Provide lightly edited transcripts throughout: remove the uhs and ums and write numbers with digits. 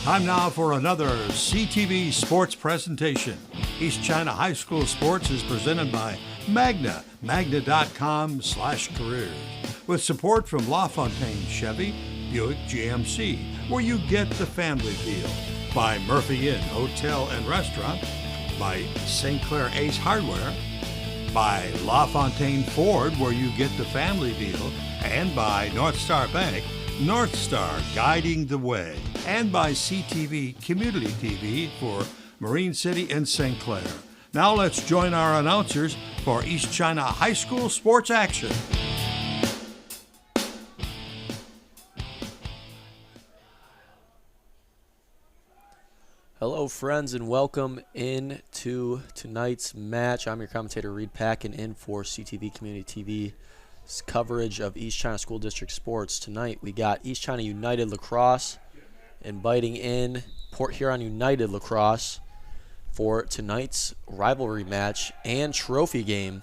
Time now for another CTV sports presentation. East China High School Sports is presented by Magna, magna.com/careers, with support from LaFontaine Chevy, Buick GMC, where you get the family feel, by Murphy Inn Hotel and Restaurant, by St. Clair Ace Hardware, by LaFontaine Ford, where you get the family deal, and by North Star Bank, North Star guiding the way, and by CTV Community TV for Marine City and St. Clair. Now let's join our announcers for East China High School sports action. Hello, friends, and welcome in to tonight's match. I'm your commentator, Reed Packin, in for CTV Community TV's coverage of East China School District sports. Tonight, we got East China United Lacrosse inviting in Port Huron United Lacrosse for tonight's rivalry match and trophy game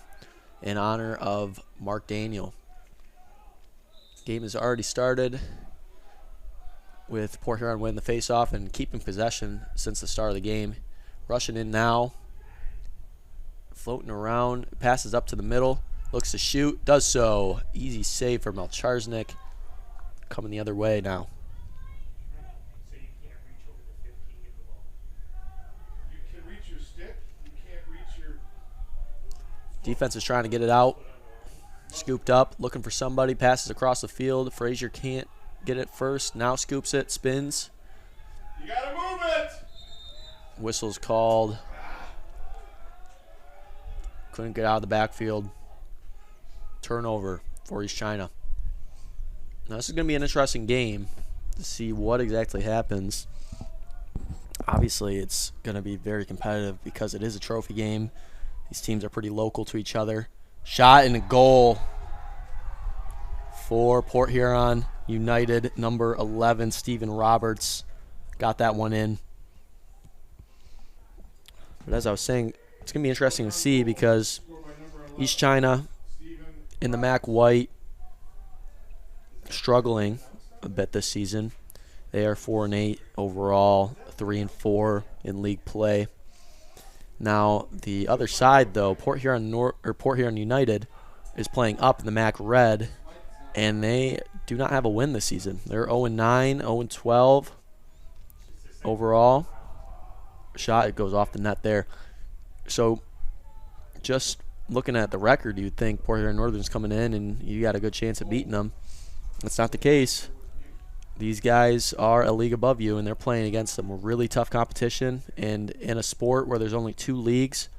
in honor of Mark Daniel. Game has already started, with Port Huron winning the face-off and keeping possession since the start of the game. Rushing in now, floating around, passes up to the middle, looks to shoot, does so. Easy save for Malcharznik, coming the other way now. So you can't reach over the 15 get the ball. You can reach your stick, you can't reach your... Defense is trying to get it out. Scooped up, looking for somebody, passes across the field. Frazier can't get it first, now scoops it, spins. You gotta move it! Whistle's called. Couldn't get out of the backfield. Turnover for East China. Now this is going to be an interesting game to see what exactly happens. Obviously it's going to be very competitive because it is a trophy game. These teams are pretty local to each other. Shot and a goal for Port Huron United, number 11, Stephen Roberts, got that one in. But as I was saying, it's going to be interesting to see because East China in the MAC White struggling a bit this season. They are 4-8 overall, 3-4 in league play. Now the other side, though, Port Huron United is playing up in the MAC Red, and they do not have a win this season. They're 0-9, 0-12 overall. Shot, it goes off the net there. So just looking at the record, you'd think Port Huron Northern's coming in and you got a good chance of beating them. That's not the case. These guys are a league above you, and they're playing against some really tough competition. And in a sport where there's only two leagues,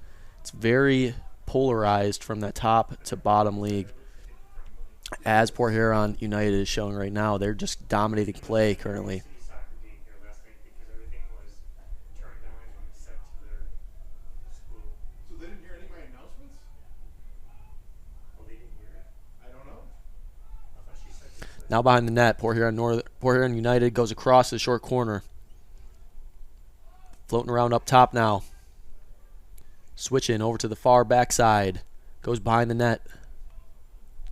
it's very polarized from that top to bottom league. As Port Huron United is showing right now, they're just dominating play currently. So they didn't hear any of my announcements? Oh, they didn't hear it? I don't know. I thought she said this. Now behind the net, Port Huron United goes across the short corner. Floating around up top now. Switching over to the far backside. Goes behind the net.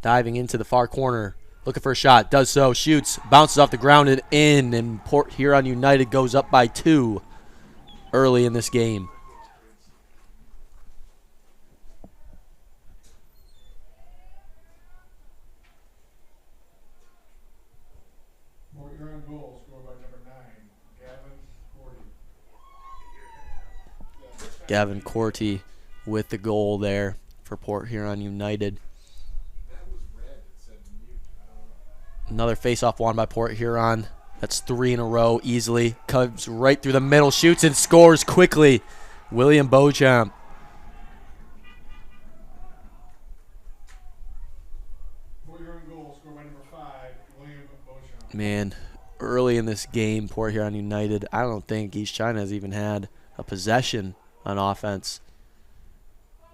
Diving into the far corner, looking for a shot, does so, shoots, bounces off the ground and in, and Port Huron United goes up by 2 early in this game. Port Huron goal scored by number 9, Gavin Cordy. Gavin Corty with the goal there for Port Huron United. Another face-off won by Port Huron. That's 3 in a row easily. Comes right through the middle, shoots and scores quickly. William Beauchamp. Port Huron goal scored by number 5, William Beauchamp. Man, early in this game, Port Huron United, I don't think East China has even had a possession on offense.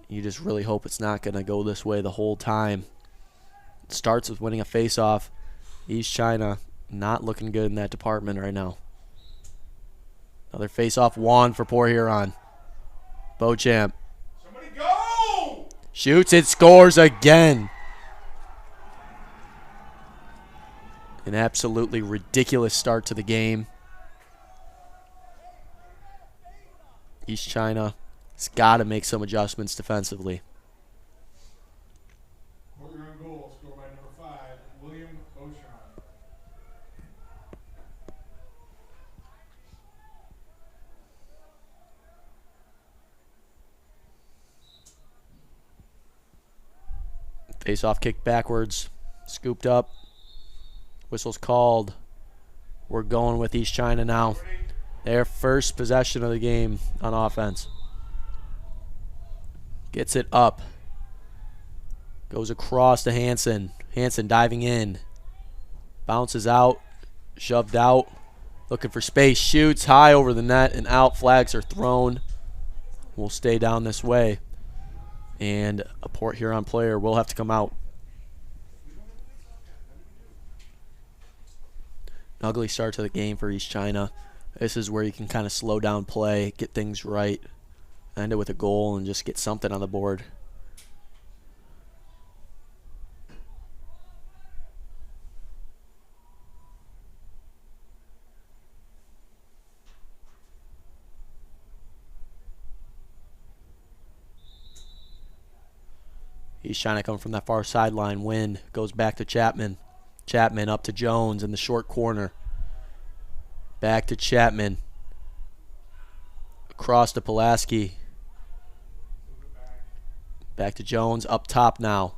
You just really hope it's not going to go this way the whole time. It starts with winning a face-off. East China not looking good in that department right now. Another face-off won for Port Huron. Beauchamp. Somebody go! Shoots and scores again. An absolutely ridiculous start to the game. East China has got to make some adjustments defensively. Port Huron goal, scored by number 5, William Beauchamp. Face-off kick backwards. Scooped up. Whistle's called. We're going with East China now. Their first possession of the game on offense. Gets it up. Goes across to Hansen. Hansen diving in. Bounces out. Shoved out. Looking for space. Shoots high over the net and out. Flags are thrown. We'll stay down this way. And a Port Huron player will have to come out. An ugly start to the game for East China. This is where you can kind of slow down play, get things right, end it with a goal, and just get something on the board. East China coming from that far sideline. Win goes back to Chapman. Chapman up to Jones in the short corner. Back to Chapman. Across to Pulaski. Back to Jones. Up top now.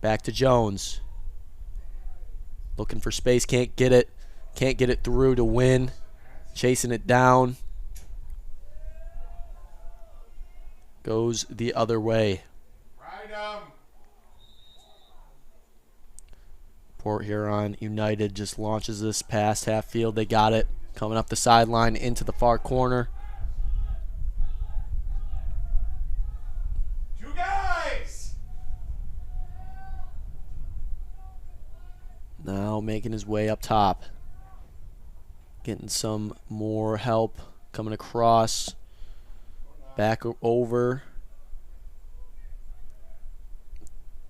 Back to Jones. Looking for space. Can't get it. Can't get it through to Win. Chasing it down. Goes the other way. Port Huron United just launches this past half field. They got it. Coming up the sideline into the far corner. Two guys! Now making his way up top. Getting some more help. Coming across. Back over.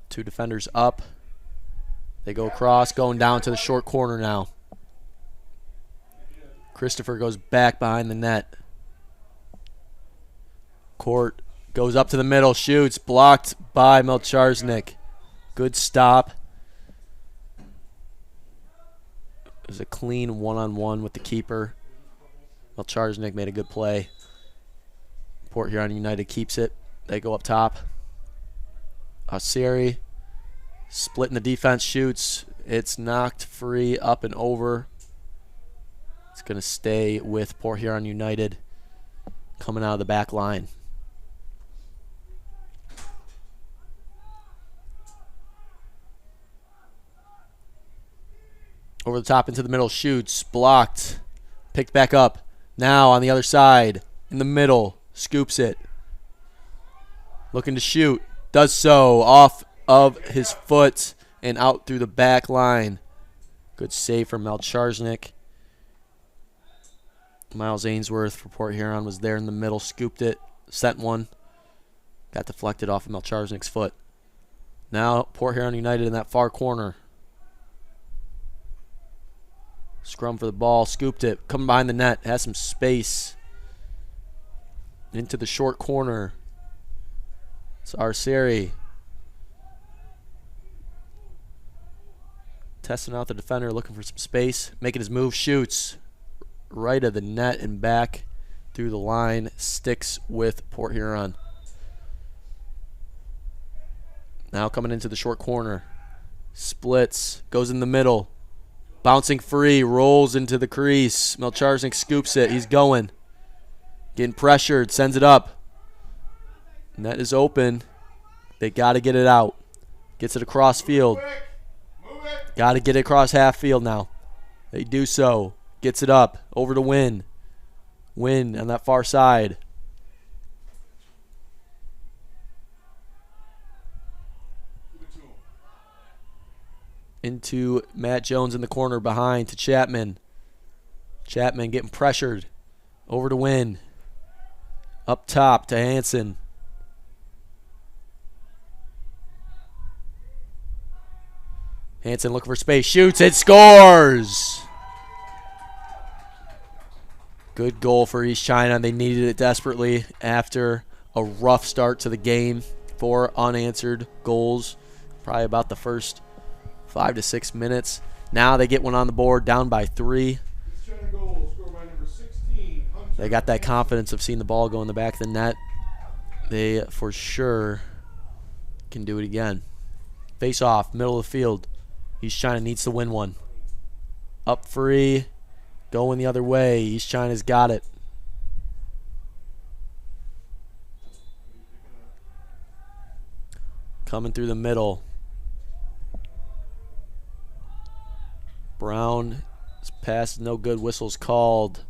Two defenders up. They go across, going down to the short corner now. Christopher goes back behind the net. Court goes up to the middle, shoots, blocked by Melcharznik. Good stop. It was a clean one-on-one with the keeper. Melcharznik made a good play. Port Huron United keeps it. They go up top. Asiri splitting the defense, shoots. It's knocked free, up and over. It's going to stay with Port Huron United coming out of the back line. Over the top into the middle, shoots, blocked, picked back up. Now on the other side, in the middle, scoops it. Looking to shoot, does so, off of his foot and out through the back line. Good save from Melcharznik. Miles Ainsworth for Port Huron was there in the middle, scooped it, sent one. Got deflected off of Melcharznik's foot. Now Port Huron United in that far corner. Scrum for the ball, scooped it, coming behind the net, has some space. Into the short corner. It's Arceri. Testing out the defender, looking for some space. Making his move, shoots. Right of the net and back through the line. Sticks with Port Huron. Now coming into the short corner. Splits. Goes in the middle. Bouncing free. Rolls into the crease. Melcharznik scoops it. He's going. Getting pressured. Sends it up. Net is open. They got to get it out. Gets it across field. Got to get it across half field now. They do so. Gets it up. Over to Win. Win on that far side. Into Matt Jones in the corner behind to Chapman. Chapman getting pressured. Over to Win. Up top to Hansen. Hansen looking for space. Shoots. It scores. Good goal for East China. They needed it desperately after a rough start to the game. 4 unanswered goals, probably about the first 5 to 6 minutes. Now they get one on the board, down by 3. East China goal, scored by number 16, Hunter. They got that confidence of seeing the ball go in the back of the net. They for sure can do it again. Face off, middle of the field. East China needs to win one. Up free, going the other way. East China's got it. Coming through the middle. Brown, his pass is no good. Whistle's called.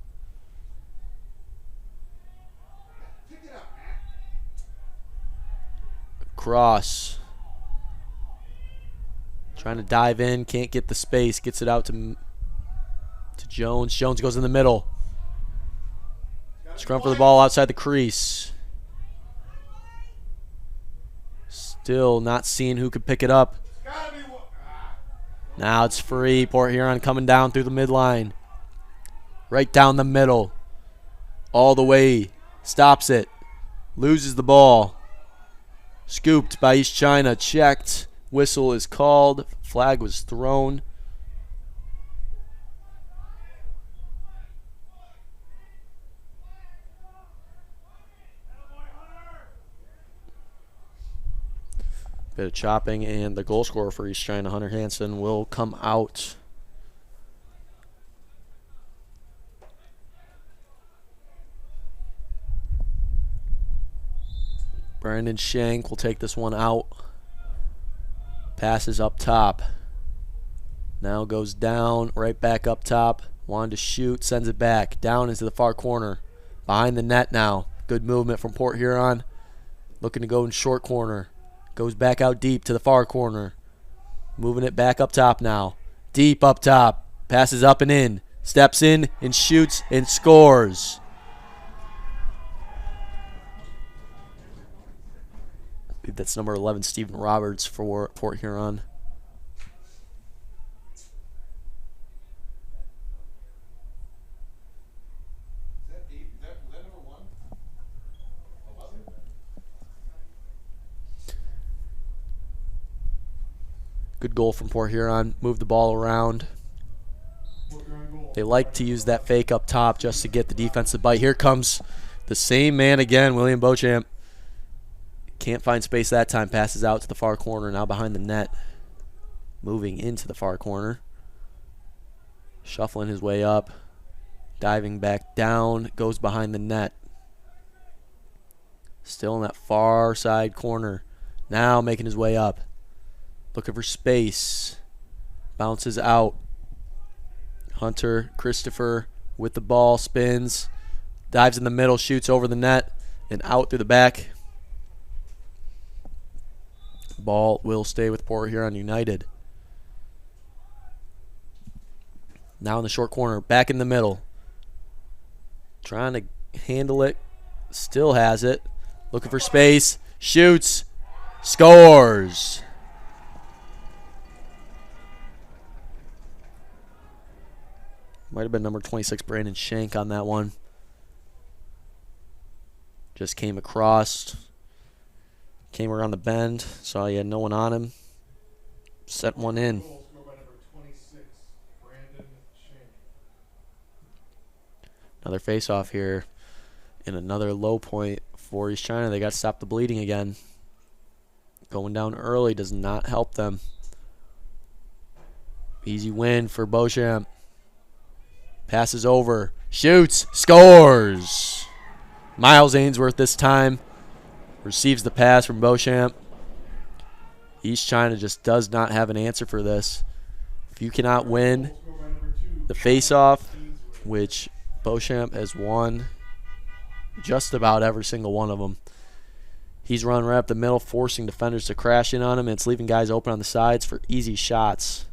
Cross. Trying to dive in, can't get the space. Gets it out to Jones. Jones goes in the middle. Scrum for the ball outside the crease. Still not seeing who could pick it up. Now it's free. Port Huron coming down through the midline. Right down the middle. All the way. Stops it. Loses the ball. Scooped by East China. Checked. Whistle is called. Flag was thrown. Bit of chopping, and the goal scorer for East China, Hunter Hansen, will come out. Brandon Shank will take this one out. Passes up top. Now goes down, right back up top. Wanted to shoot, sends it back. Down into the far corner. Behind the net now. Good movement from Port Huron. Looking to go in short corner. Goes back out deep to the far corner. Moving it back up top now. Deep up top. Passes up and in. Steps in and shoots and scores. I believe that's number 11, Stephen Roberts for Port Huron. Is that number 1? 11? Good goal from Port Huron. Move the ball around. They like to use that fake up top just to get the defensive bite. Here comes the same man again, William Beauchamp. Can't find space that time. Passes out to the far corner, now behind the net. Moving into the far corner. Shuffling his way up. Diving back down. Goes behind the net. Still in that far side corner. Now making his way up. Looking for space. Bounces out. Hunter Christopher with the ball. Spins. Dives in the middle. Shoots over the net. And out through the back. Ball will stay with Port Huron United. Now in the short corner. Back in the middle. Trying to handle it. Still has it. Looking for space. Shoots. Scores. Might have been number 26, Brandon Shank, on that one. Just came across. Came around the bend. Saw he had no one on him. Set one in. Another face-off here. And another low point for East China. They got to stop the bleeding again. Going down early does not help them. Easy win for Beauchamp. Passes over. Shoots. Scores. Miles Ainsworth this time. Receives the pass from Beauchamp. East China just does not have an answer for this. If you cannot win the face-off, which Beauchamp has won just about every single one of them, he's running right up the middle, forcing defenders to crash in on him, and it's leaving guys open on the sides for easy shots.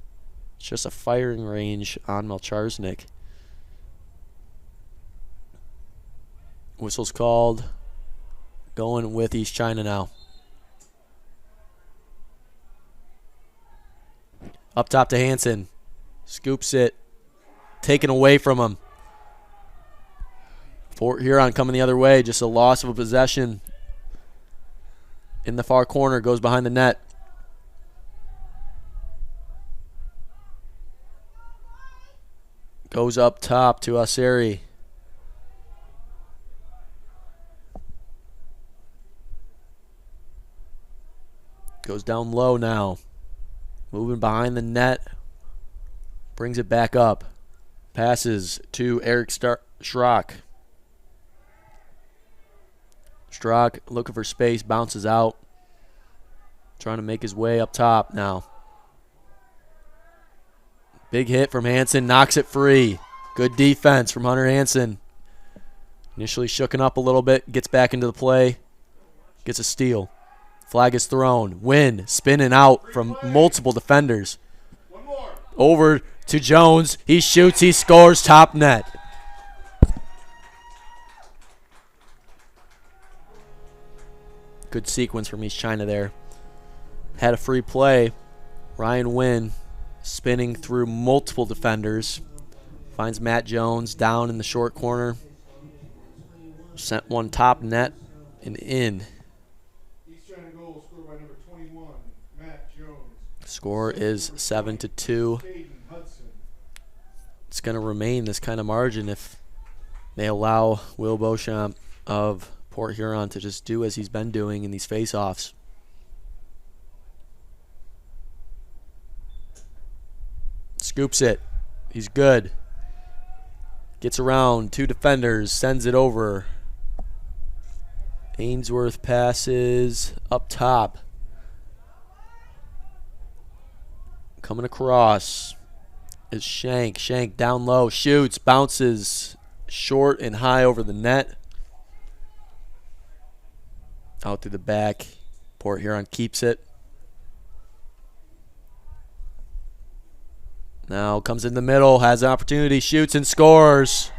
It's just a firing range on Melcharsnik. Whistle's called. Going with East China now. Up top to Hansen. Scoops it. Taken away from him. Port Huron coming the other way. Just a loss of a possession. In the far corner, goes behind the net. Goes up top to Aseri. Goes down low now. Moving behind the net. Brings it back up. Passes to Eric Schrock. Schrock looking for space. Bounces out. Trying to make his way up top now. Big hit from Hansen. Knocks it free. Good defense from Hunter Hansen. Initially shooken up a little bit. Gets back into the play. Gets a steal. Flag is thrown. Win. Spinning out from multiple defenders. Over to Jones. He shoots. He scores. Top net. Good sequence from East China there. Had a free play. Ryan Wynn spinning through multiple defenders. Finds Matt Jones down in the short corner. Sent one top net and in. Score is 7-2. It's going to remain this kind of margin if they allow Will Beauchamp of Port Huron to just do as he's been doing in these face-offs. Scoops it. He's good. Gets around 2 defenders. Sends it over. Ainsworth passes up top. Coming across is Shank. Shank down low. Shoots. Bounces short and high over the net. Out through the back. Port Huron keeps it. Now comes in the middle. Has an opportunity. Shoots and scores.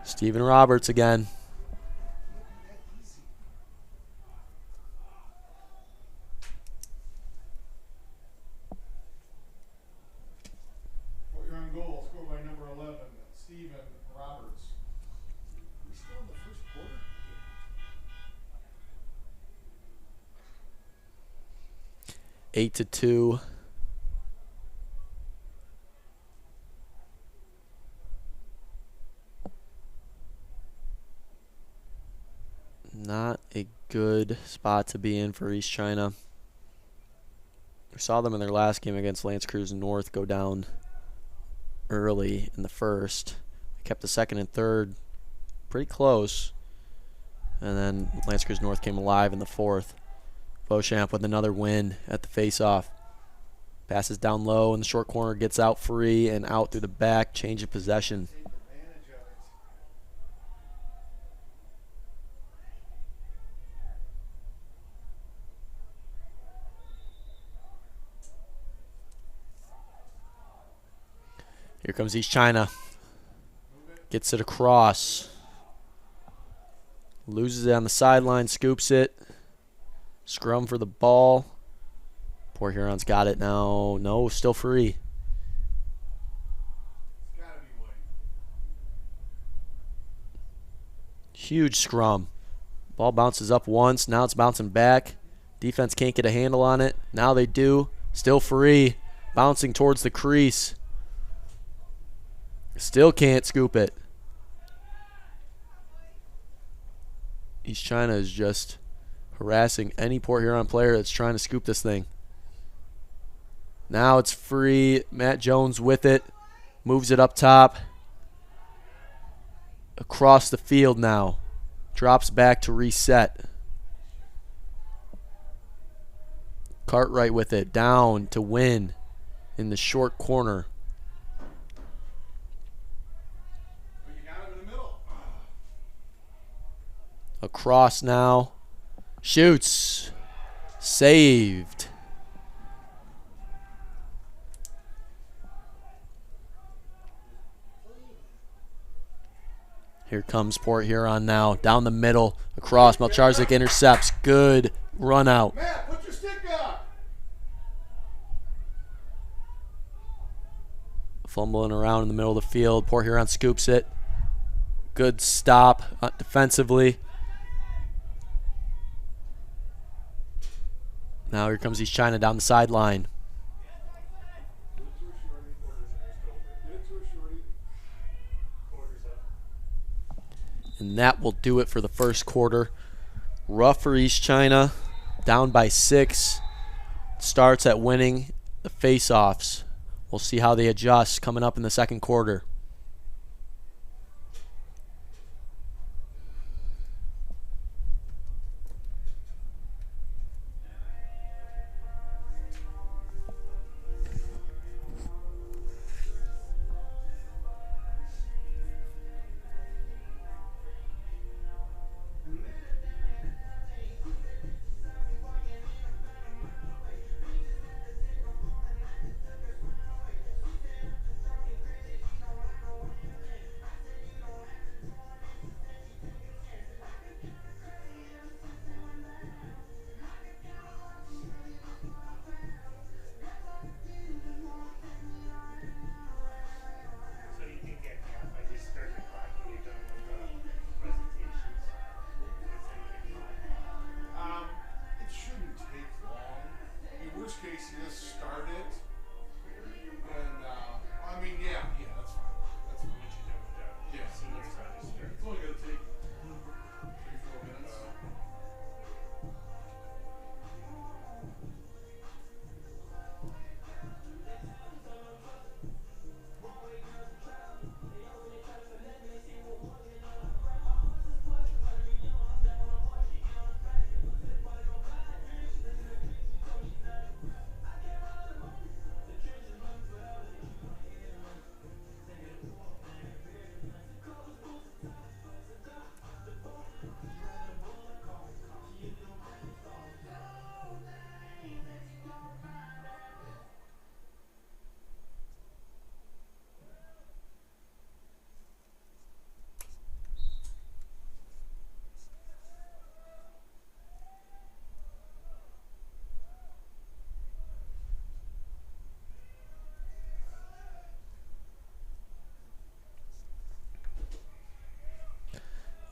Stephen Roberts again. Put your own goal, scored by number 11, Stephen Roberts. Are we still in the first quarter? 8-2. Not a good spot to be in for East China. We saw them in their last game against Lance Cruz North go down early in the first. They kept the second and third pretty close. And then Lance Cruz North came alive in the fourth. Beauchamp with another win at the face-off. Passes down low in the short corner, gets out free and out through the back. Change of possession. Here comes East China. Gets it across. Loses it on the sideline, scoops it. Scrum for the ball. Port Huron's got it now. No, still free. Huge scrum. Ball bounces up once. Now it's bouncing back. Defense can't get a handle on it. Now they do. Still free. Bouncing towards the crease. Still can't scoop it. East China is just harassing any Port Huron player that's trying to scoop this thing. Now it's free. Matt Jones with it. Moves it up top. Across the field now. Drops back to reset. Cartwright with it. Down to win in the short corner. Across now. Shoots. Saved. Here comes Port Huron now. Down the middle. Across. Melcharzik intercepts. Good run out. Matt, put your stick down. Fumbling around in the middle of the field. Port Huron scoops it. Good stop defensively. Now here comes East China down the sideline. And that will do it for the first quarter. Rough for East China, down by 6. Starts at winning the face-offs. We'll see how they adjust coming up in the second quarter.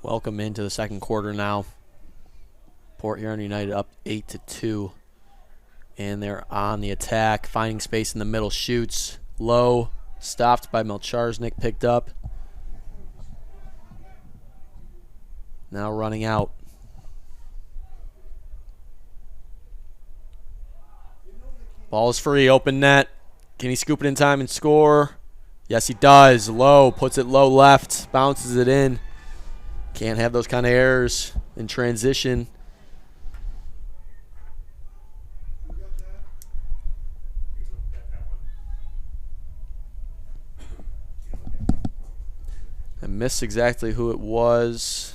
Welcome into the second quarter now. Port Huron United up 8-2. And they're on the attack, finding space in the middle, shoots low, stopped by Melcharsnik, picked up. Now running out. Ball is free, open net. Can he scoop it in time and score? Yes, he does. Low, puts it low left, bounces it in. Can't have those kind of errors in transition. I missed exactly who it was.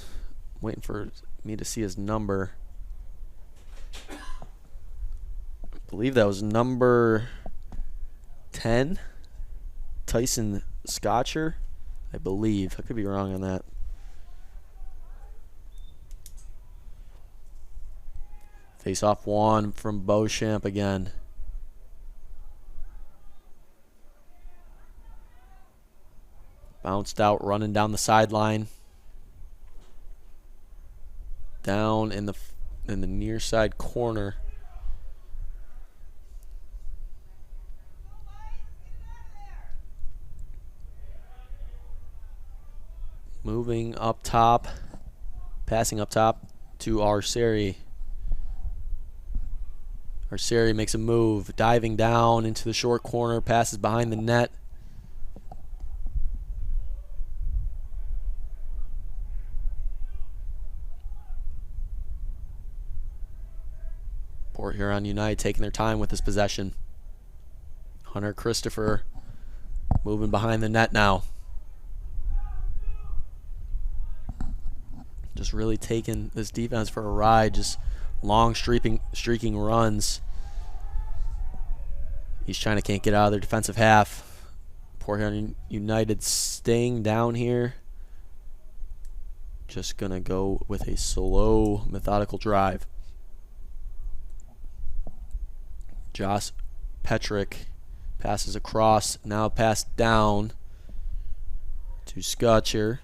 Waiting for me to see his number. I believe that was number 10, Tyson Scotcher, I believe. I could be wrong on that. Face off one from Beauchamp again. Bounced out, running down the sideline. Down in the near side corner. Moving up top, passing up top to Arceri. Arceri makes a move, diving down into the short corner, passes behind the net. Port Huron United taking their time with this possession. Hunter Christopher moving behind the net now. Just really taking this defense for a ride, just long streaking runs. East China can't get out of their defensive half. Port Huron United staying down here. Just going to go with a slow, methodical drive. Josh Petrick passes across, now passed down to Scotcher.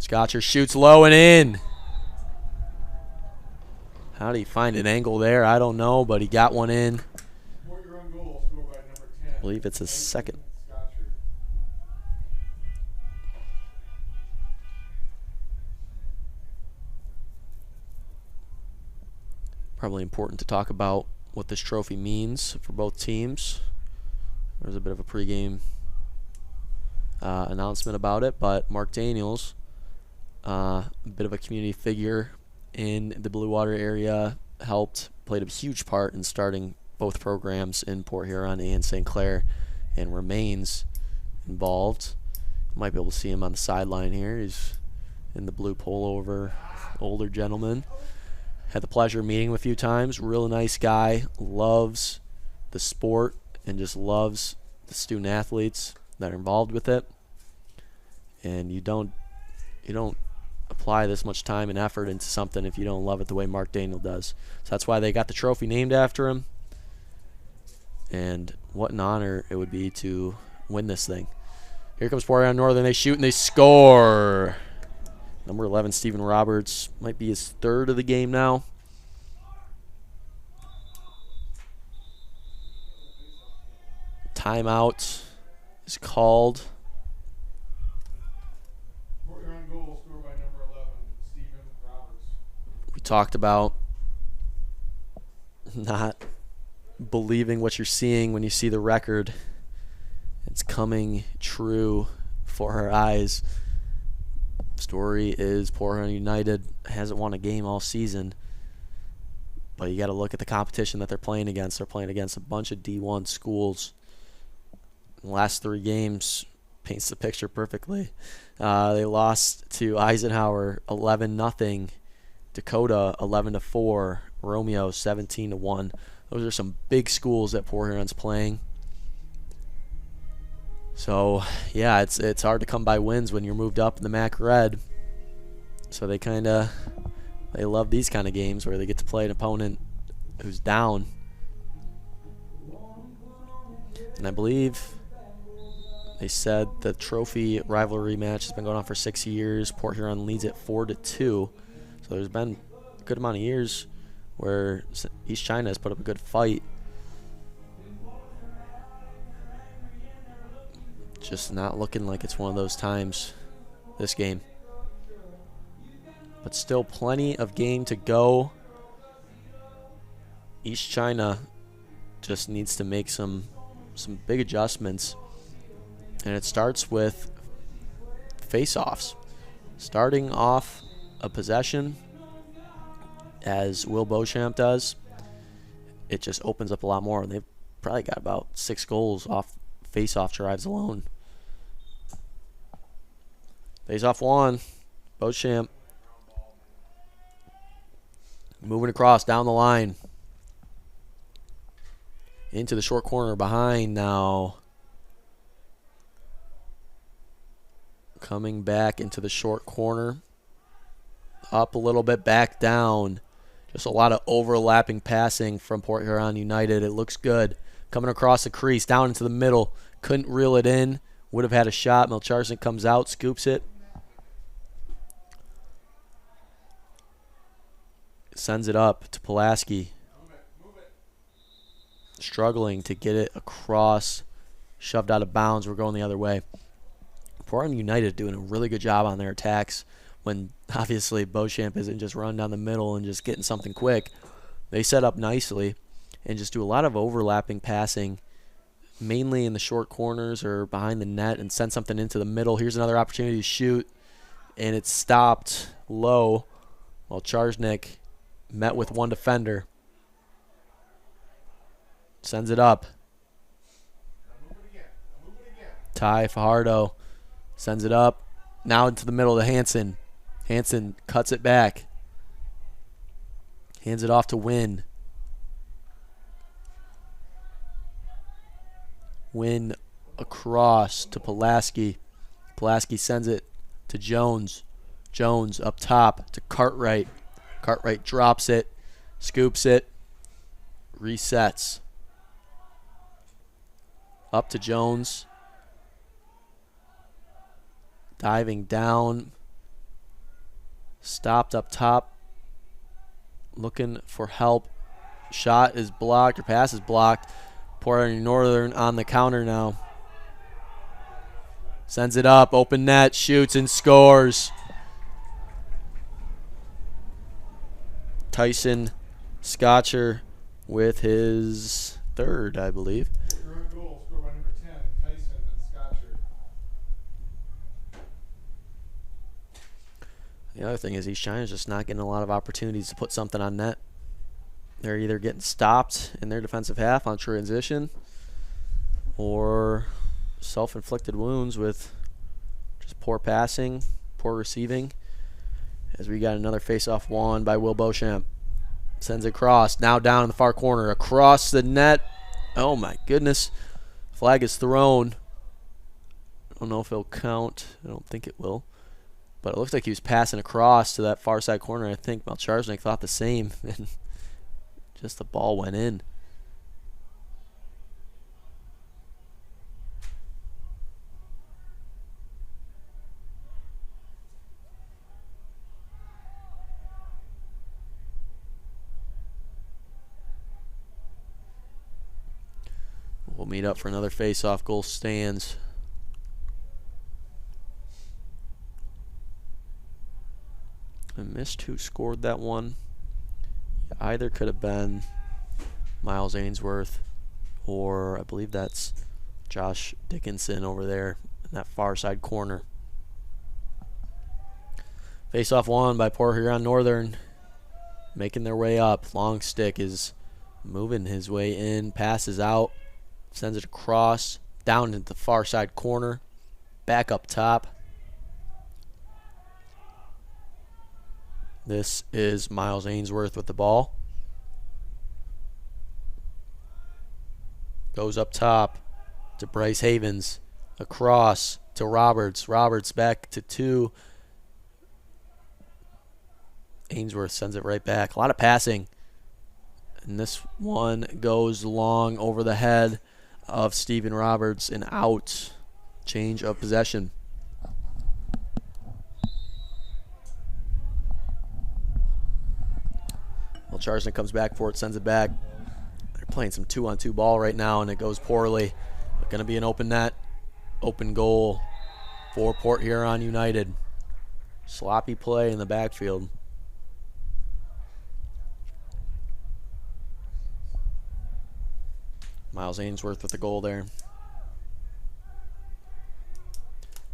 Scotcher shoots low and in. How do you find an angle there? I don't know, but he got one in. Support your own goal, scored by number 10. I believe it's his second. Scotcher. Probably important to talk about what this trophy means for both teams. There was a bit of a pregame announcement about it, but Mark Daniels, a bit of a community figure in the Blue Water area, played a huge part in starting both programs in Port Huron and St. Clair, and remains involved. You might be able to see him on the sideline here. He's in the blue pullover, older gentleman. Had the pleasure of meeting him a few times. Real nice guy, loves the sport and just loves the student athletes that are involved with it. And you don't apply this much time and effort into something if you don't love it the way Mark Daniel does. So that's why they got the trophy named after him. And what an honor it would be to win this thing. Here comes Port Huron Northern. They shoot and they score. Number 11, Stephen Roberts, might be his third of the game now. Timeout is called. Port Huron goal, scored by number 11, Stephen Roberts. We talked about not believing what you're seeing when you see the record. It's coming true for our eyes. Story is Port Huron United hasn't won a game all season, but you got to look at the competition that they're playing against. They're playing against a bunch of D1 schools. The last 3 games paints the picture perfectly. They lost to Eisenhower 11-0, Dakota 11-4, Romeo 17-1. Those are some big schools that Port Huron's playing. So, yeah, it's hard to come by wins when you're moved up in the MAC Red. So they love these kind of games where they get to play an opponent who's down. And I believe they said the trophy rivalry match has been going on for 6 years. Port Huron leads it 4-2. So there's been a good amount of years where East China has put up a good fight. Just not looking like it's one of those times this game. But still plenty of game to go. East China just needs to make some big adjustments. And it starts with face-offs. Starting off a possession, as Will Beauchamp does, it just opens up a lot more. They've probably got about 6 goals off face-off drives alone. Face-off 1. Beauchamp. Moving across down the line. Into the short corner behind now. Coming back into the short corner. Up a little bit, back down. Just a lot of overlapping passing from Port Huron United. It looks good. Coming across the crease, down into the middle. Couldn't reel it in. Would have had a shot. Melcharsen comes out, scoops it. Sends it up to Pulaski. Struggling to get it across. Shoved out of bounds. We're going the other way. Port Huron United doing a really good job on their attacks when obviously Beauchamp isn't just running down the middle and just getting something quick. They set up nicely and just do a lot of overlapping passing, mainly in the short corners or behind the net, and send something into the middle. Here's another opportunity to shoot, and it's stopped low while Charznik met with one defender. Sends it up. Ty Fajardo sends it up. Now into the middle to Hansen. Hansen cuts it back. Hands it off to Wynn. Wynn across to Pulaski. Pulaski sends it to Jones. Jones up top to Cartwright. Cartwright drops it, scoops it, resets. Up to Jones. Diving down. Stopped up top. Looking for help. Shot is blocked, or pass is blocked. Port Huron Northern on the counter now. Sends it up, open net, shoots and scores. Tyson Scotcher with his third, I believe. Your own goal, scored by number 10, Tyson Scotcher. The other thing is East China's just not getting a lot of opportunities to put something on net. They're either getting stopped in their defensive half on transition or self-inflicted wounds with just poor passing, poor receiving. As we got another face-off won by Will Beauchamp. Sends it across, now down in the far corner, across the net. Oh my goodness. Flag is thrown. I don't know if it'll count. I don't think it will. But it looks like he was passing across to that far side corner. I think Malcharsnik thought the same. And just the ball went in. We'll meet up for another face-off. Goal stands. I missed who scored that one. Either could have been Miles Ainsworth, or I believe that's Josh Dickinson over there in that far side corner. Face-off won by Port Huron Northern, making their way up. Long stick is moving his way in, passes out, sends it across, down into the far side corner, back up top. This is Miles Ainsworth with the ball. Goes up top to Bryce Havens. Across to Roberts. Roberts back to 2. Ainsworth sends it right back. A lot of passing. And this one goes long over the head of Stephen Roberts and out. Change of possession. Well, Charston comes back for it, sends it back. They're playing some 2-on-2 ball right now, and it goes poorly. Going to be an open net, open goal for Port Huron United. Sloppy play in the backfield. Miles Ainsworth with the goal there.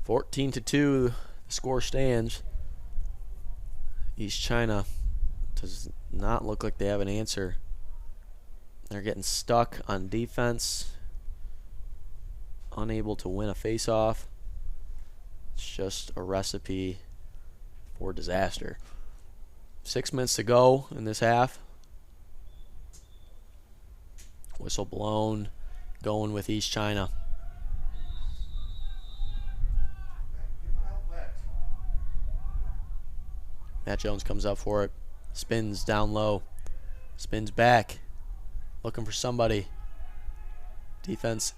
14-2, the score stands. East China does not look like they have an answer. They're getting stuck on defense, unable to win a face-off. It's just a recipe for disaster. 6 minutes to go in this half. Whistle blown, going with East China. Matt Jones comes up for it. Spins down low. Spins back. Looking for somebody. Defensive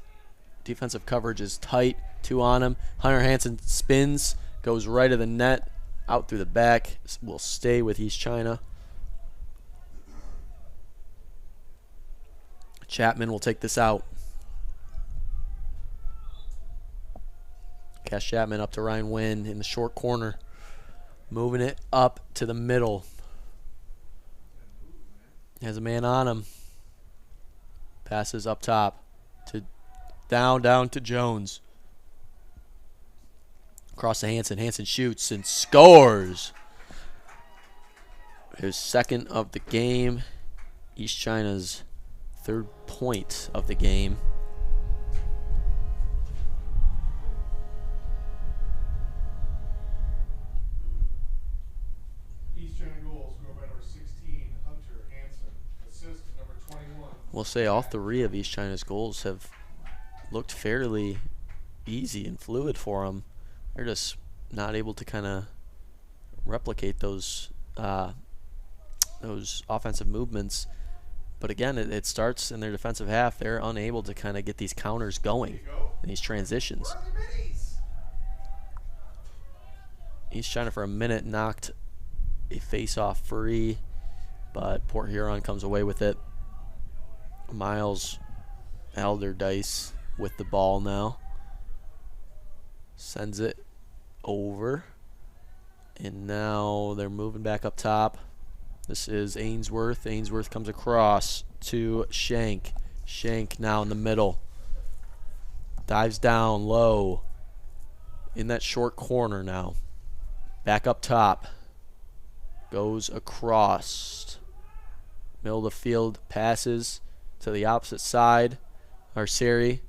coverage is tight. 2 on him. Hunter Hansen spins. Goes right of the net. Out through the back. Will stay with East China. Chapman will take this out. Cash Chapman up to Ryan Wynn in the short corner. Moving it up to the middle. Has a man on him. Passes up top to down to Jones. Across to Hansen. Hansen shoots and scores. His second of the game. East China's third point of the game. East China goals scored by number 16, Hunter Hansen. Assist number 21. We'll say all 3 of East China's goals have looked fairly easy and fluid for them. They're just not able to kind of replicate those offensive movements. But again, it starts in their defensive half. They're unable to kind of get these counters going in these transitions. Where are the minis? East China for a minute knocked a face-off free, but Port Huron comes away with it. Miles Alderdice with the ball now. Sends it over. And now they're moving back up top. This is Ainsworth. Ainsworth comes across to Shank. Shank now in the middle. Dives down low in that short corner now. Back up top. Goes across. Middle of the field, passes to the opposite side. Varsity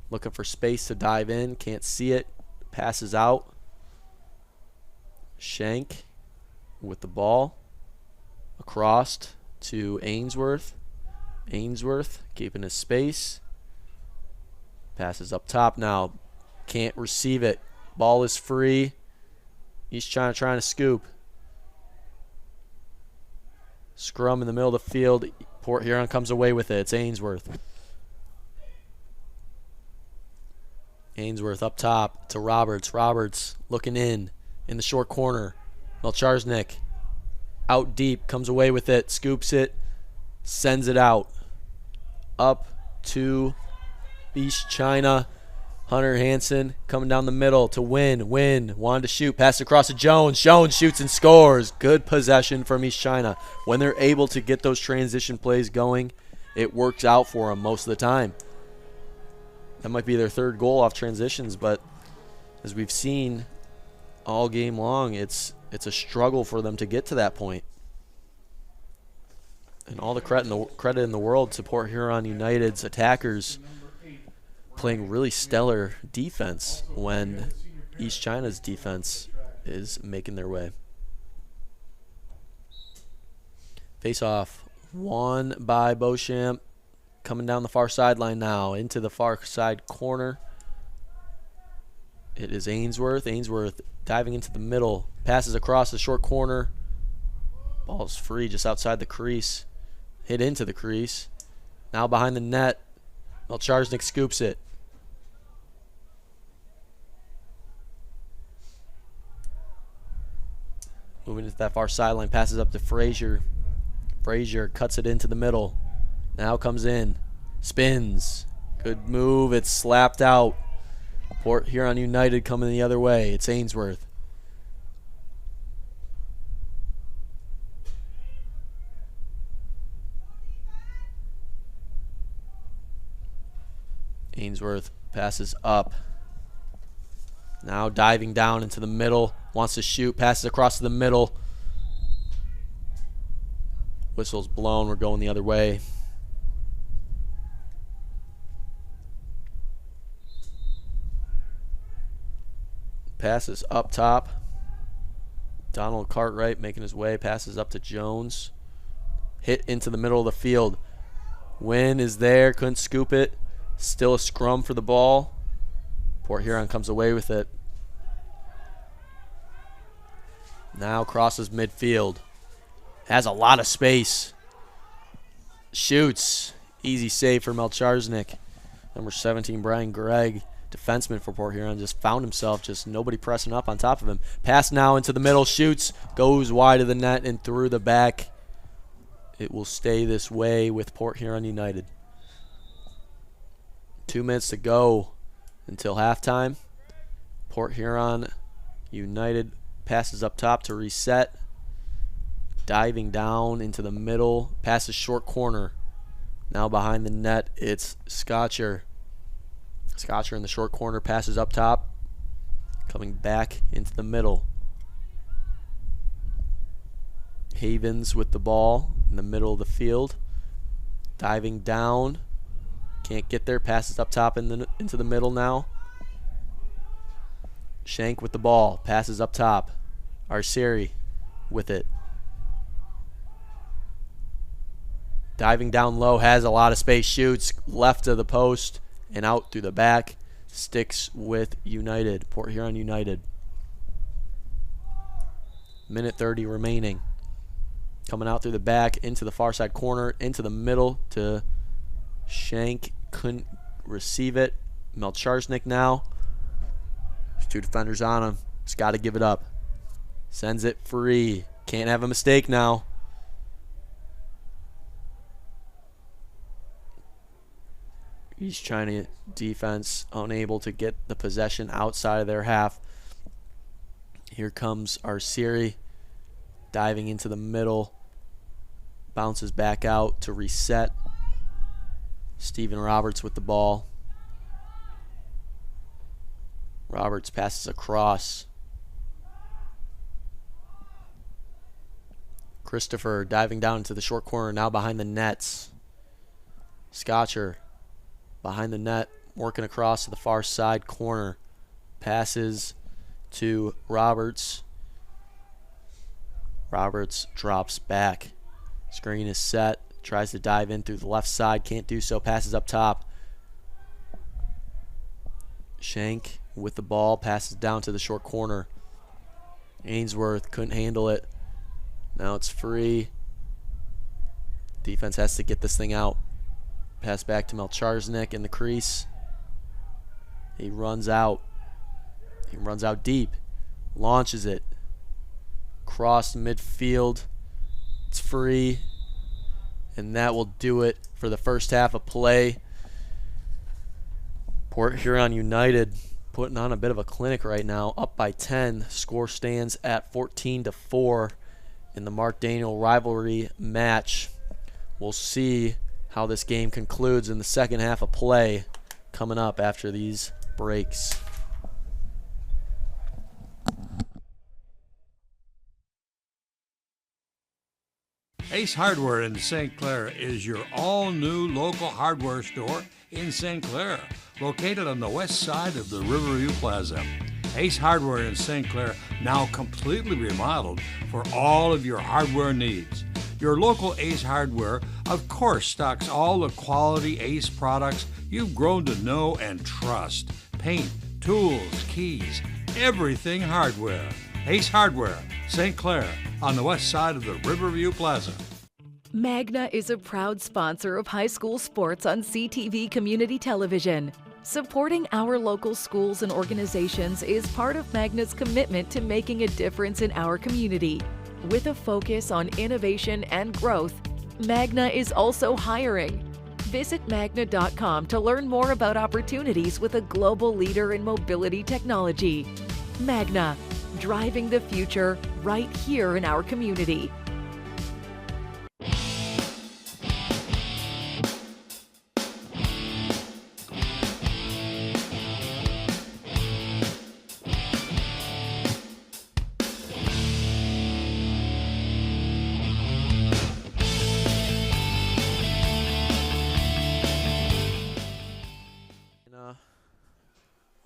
looking for space to dive in. Can't see it. Passes out. Shank with the ball. Across to Ainsworth. Ainsworth keeping his space. Passes up top now. Can't receive it. Ball is free. East China trying to scoop. Scrum in the middle of the field. Port Huron comes away with it. It's Ainsworth. Ainsworth up top to Roberts. Roberts looking in the short corner. Melcharsnik out deep, comes away with it, scoops it, sends it out. Up to East China. Hunter Hansen coming down the middle to Win. Win wanted to shoot, pass across to Jones. Jones shoots and scores. Good possession from East China. When they're able to get those transition plays going, it works out for them most of the time. That might be their third goal off transitions, but as we've seen all game long, it's a struggle for them to get to that point. And all the credit in the world to Port Huron United's attackers playing really stellar defense when East China's defense is making their way. Face-off won by Beauchamp. Coming down the far sideline now into the far side corner. It is Ainsworth. Ainsworth diving into the middle. Passes across the short corner. Ball's free just outside the crease. Hit into the crease. Now behind the net. Melcharsnik scoops it. Moving into that far sideline. Passes up to Frazier. Frazier cuts it into the middle. Now comes in. Spins. Good move. It's slapped out. Port Huron United coming the other way. It's Ainsworth. Ainsworth passes up. Now diving down into the middle. Wants to shoot. Passes across to the middle. Whistle's blown. We're going the other way. Passes up top. Donald Cartwright making his way. Passes up to Jones. Hit into the middle of the field. Win is there. Couldn't scoop it. Still a scrum for the ball. Port Huron comes away with it. Now crosses midfield. Has a lot of space. Shoots. Easy save for Melcharsnik. Number 17, Brian Gregg, defenseman for Port Huron, just found himself just nobody pressing up on top of him. Pass now into the middle. Shoots. Goes wide of the net and through the back. It will stay this way with Port Huron United. 2 minutes to go until halftime. Port Huron United passes up top to reset. Diving down into the middle. Passes short corner. Now behind the net, it's Scotcher. Scotcher in the short corner. Passes up top. Coming back into the middle. Havens with the ball in the middle of the field. Diving down. Can't get there. Passes up top into the middle now. Shank with the ball. Passes up top. Varsity with it. Diving down low. Has a lot of space. Shoots left of the post and out through the back. Sticks with United. Port Huron United. Minute 30 remaining. Coming out through the back into the far side corner. Into the middle to Shank. Couldn't receive it. Melcharsnik now. There's two defenders on him. Just got to give it up. Sends it free. Can't have a mistake now. East China defense unable to get the possession outside of their half. Here comes Arsiri diving into the middle. Bounces back out to reset. Stephen Roberts with the ball. Roberts passes across. Christopher diving down into the short corner, now behind the nets. Scotcher behind the net, working across to the far side corner. Passes to Roberts. Roberts drops back. Screen is set. Tries to dive in through the left side. Can't do so. Passes up top. Shank with the ball. Passes down to the short corner. Ainsworth couldn't handle it. Now it's free. Defense has to get this thing out. Pass back to Melcharznik in the crease. He runs out. He runs out deep. Launches it. Cross midfield. It's free. And that will do it for the first half of play. Port Huron United putting on a bit of a clinic right now. Up by 10. Score stands at 14-4 in the Mark Daniel rivalry match. We'll see how this game concludes in the second half of play coming up after these breaks. Ace Hardware in St. Clair is your all-new local hardware store in St. Clair, located on the west side of the Riverview Plaza. Ace Hardware in St. Clair, now completely remodeled for all of your hardware needs. Your local Ace Hardware, of course, stocks all the quality Ace products you've grown to know and trust. Paint, tools, keys, everything hardware. Ace Hardware, St. Clair, on the west side of the Riverview Plaza. Magna is a proud sponsor of high school sports on CTV Community Television. Supporting our local schools and organizations is part of Magna's commitment to making a difference in our community. With a focus on innovation and growth, Magna is also hiring. Visit magna.com to learn more about opportunities with a global leader in mobility technology. Magna, driving the future right here in our community.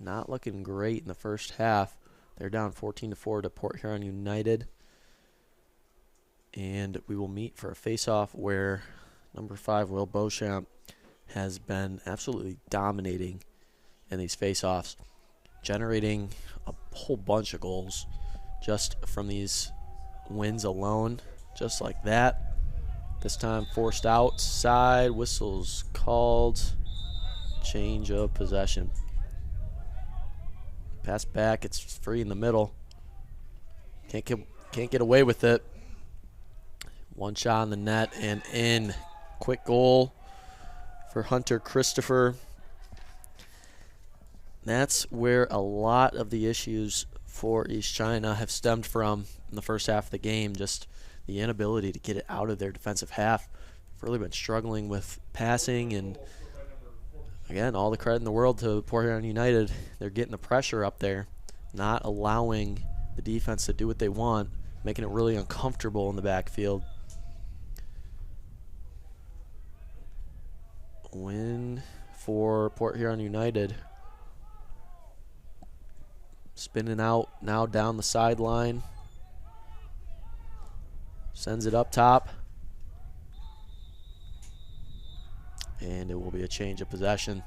Not looking great in the first half. They're down 14-4 to Port Huron United. And we will meet for a face-off where number 5, Will Beauchamp, has been absolutely dominating in these face-offs, generating a whole bunch of goals just from these wins alone, just like that. This time forced outside, whistles called, change of possession. Pass back, it's free in the middle. Can't get away with it. One shot on the net and in. Quick goal for Hunter Christopher. That's where a lot of the issues for East China have stemmed from in the first half of the game. Just the inability to get it out of their defensive half. They've really been struggling with passing, and again, all the credit in the world to Port Huron United. They're getting the pressure up there, not allowing the defense to do what they want, making it really uncomfortable in the backfield. Win for Port Huron United. Spinning out now down the sideline. Sends it up top. And it will be a change of possession.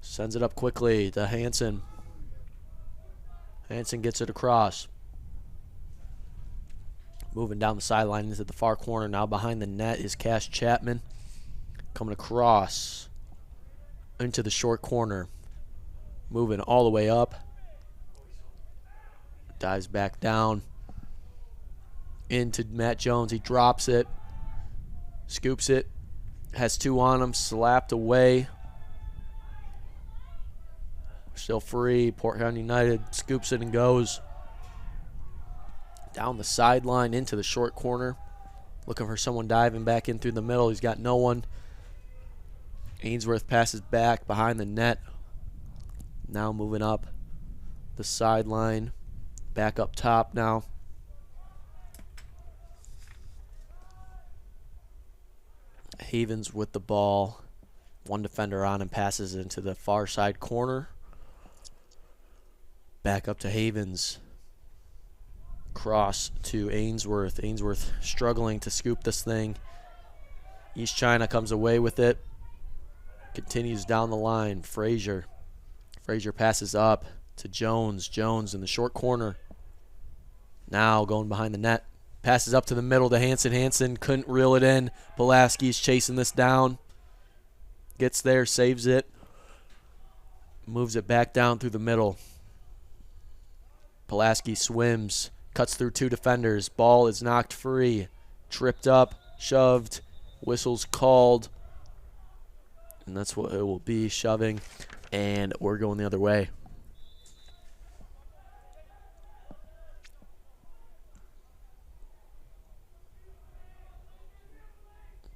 Sends it up quickly to Hansen. Hansen gets it across. Moving down the sideline into the far corner. Now behind the net is Cash Chapman. Coming across into the short corner. moving all the way up. Dives back down into Matt Jones. He drops it, scoops it, has 2 on him, slapped away. Still free. Port Huron United scoops it and goes down the sideline into the short corner. Looking for someone diving back in through the middle. He's got no one. Ainsworth passes back behind the net. Now moving up the sideline. Back up top now. Havens with the ball. One defender on and passes into the far side corner. Back up to Havens. Cross to Ainsworth. Ainsworth struggling to scoop this thing. East China comes away with it. Continues down the line. Frazier. Frazier passes up to Jones. Jones in the short corner. Now going behind the net. Passes up to the middle to Hansen. Hansen couldn't reel it in. Pulaski's chasing this down. Gets there, saves it. Moves it back down through the middle. Pulaski swims. Cuts through 2 defenders. Ball is knocked free. Tripped up. Shoved. Whistle's called. And that's what it will be, shoving. And we're going the other way.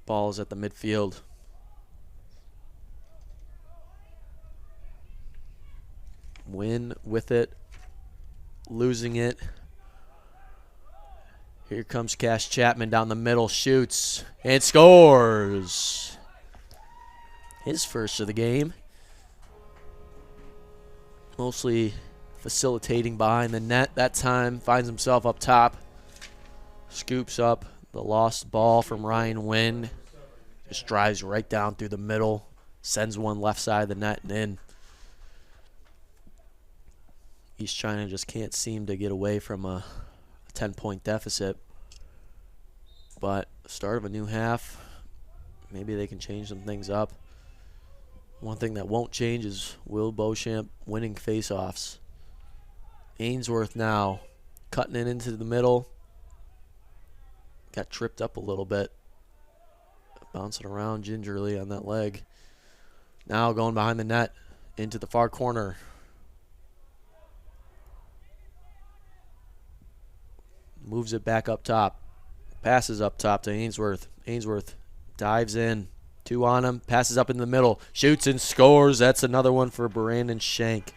Ball is at the midfield. Win with it. Losing it. Here comes Cash Chapman down the middle. Shoots and scores. His first of the game. Mostly facilitating behind the net. That time finds himself up top. Scoops up the lost ball from Ryan Wynn. Just drives right down through the middle. Sends one left side of the net and in. East China just can't seem to get away from a 10-point deficit. But start of a new half. Maybe they can change some things up. One thing that won't change is Will Beauchamp winning faceoffs. Ainsworth now cutting it into the middle. Got tripped up a little bit. Bouncing around gingerly on that leg. Now going behind the net into the far corner. Moves it back up top. Passes up top to Ainsworth. Ainsworth dives in. 2 on him. Passes up in the middle. Shoots and scores. That's another one for Brandon Shank.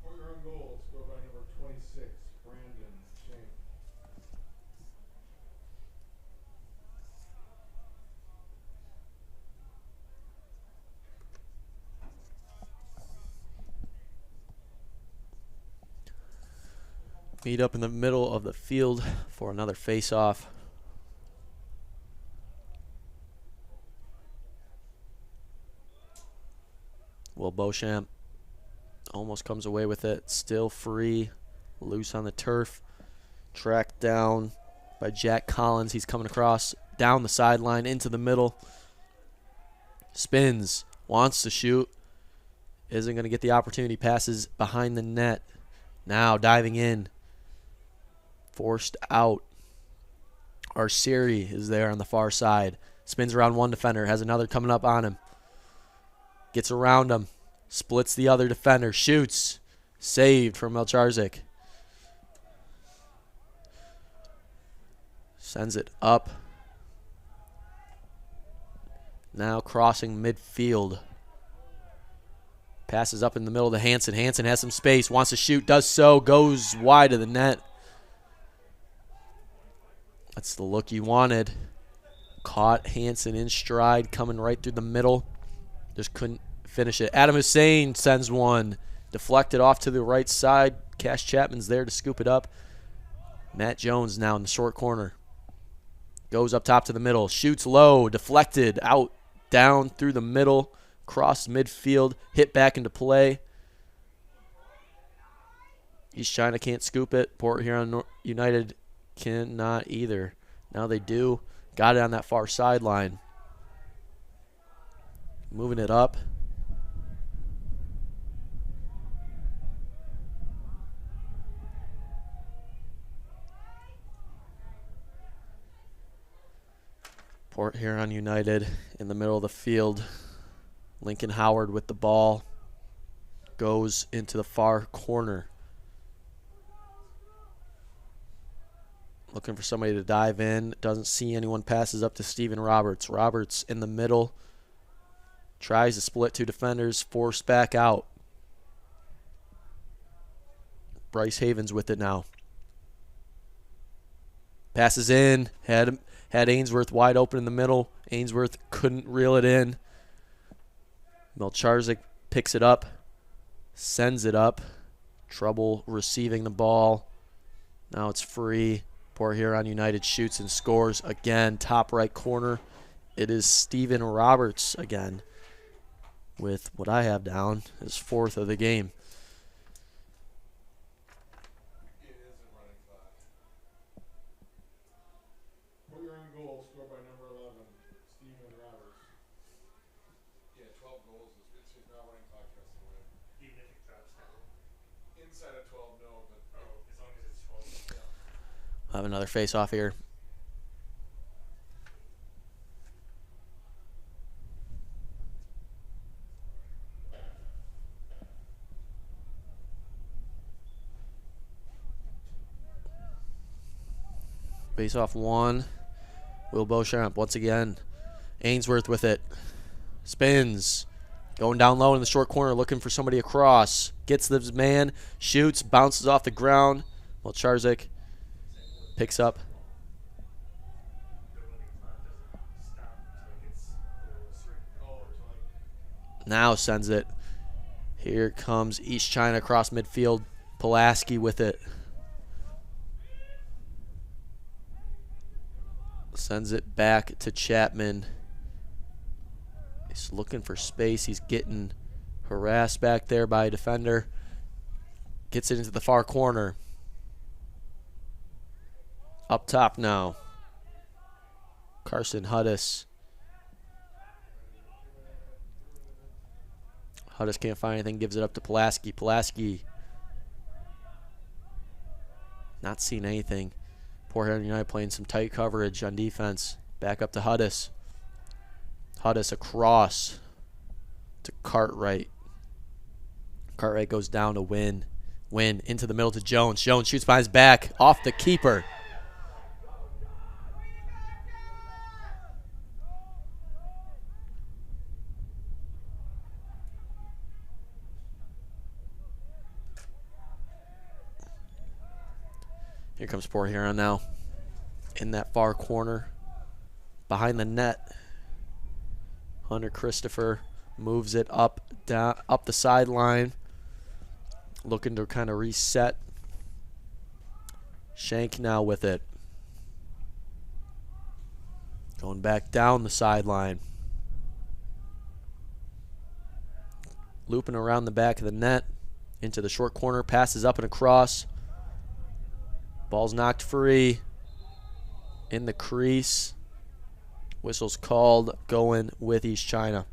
For your own goal, scored by number 26, Brandon Shank. Meet up in the middle of the field for another face-off. Will Beauchamp almost comes away with it. Still free. Loose on the turf. Tracked down by Jack Collins. He's coming across down the sideline into the middle. Spins. Wants to shoot. Isn't going to get the opportunity. Passes behind the net. Now diving in. Forced out. Arcieri is there on the far side. Spins around one defender. Has another coming up on him. Gets around him. Splits the other defender. Shoots. Saved from Melcharzik. Sends it up. Now crossing midfield. Passes up in the middle to Hansen. Hansen has some space. Wants to shoot. Does so. Goes wide of the net. That's the look you wanted. Caught Hansen in stride. Coming right through the middle. Just couldn't finish it. Adam Hussein sends one. Deflected off to the right side. Cash Chapman's there to scoop it up. Matt Jones now in the short corner. Goes up top to the middle. Shoots low. Deflected. Out. Down through the middle. Cross midfield. Hit back into play. East China can't scoop it. Port Huron United cannot either. Now they do. Got it on that far sideline. Moving it up. Port Huron United in the middle of the field. Lincoln Howard with the ball. Goes into the far corner. Looking for somebody to dive in. Doesn't see anyone. Passes up to Steven Roberts. Roberts in the middle. Tries to split two defenders. Forced back out. Bryce Havens with it now. Passes in. Had Ainsworth wide open in the middle. Ainsworth couldn't reel it in. Melcharzik picks it up. Sends it up. Trouble receiving the ball. Now it's free. Port Huron United shoots and scores again. Top right corner. It is Steven Roberts again with what I have down, his 4th of the game. It is a running clock. Port Huron goal scored by number 11, Steven Roberts. Yeah, 12 goals. It's not running clock the rest of the way. Even if it drops down? Inside of 12, no, but as long as it's 12, yeah. I'll have another face-off here. Face-off 1. Will Beauchamp once again. Ainsworth with it. Spins. Going down low in the short corner, looking for somebody across. Gets this man. Shoots. Bounces off the ground. Melcharzik picks up. Now sends it. Here comes East China across midfield. Pulaski with it. Sends it back to Chapman. He's looking for space. He's getting harassed back there by a defender. Gets it into the far corner. Up top now. Carson Huddis. Huddis can't find anything. Gives it up to Pulaski. Pulaski. Not seeing anything. Port Huron United playing some tight coverage on defense. Back up to Huddis. Huddis across to Cartwright. Cartwright goes down to Win. Win into the middle to Jones. Jones shoots behind his back. Off the keeper. Here comes Port Huron now. In that far corner. Behind the net. Hunter Christopher moves it up the sideline. Looking to kind of reset. Shank now with it. Going back down the sideline. Looping around the back of the net. Into the short corner. Passes up and across. Ball's knocked free. In the crease. Whistle's called. Going with East China.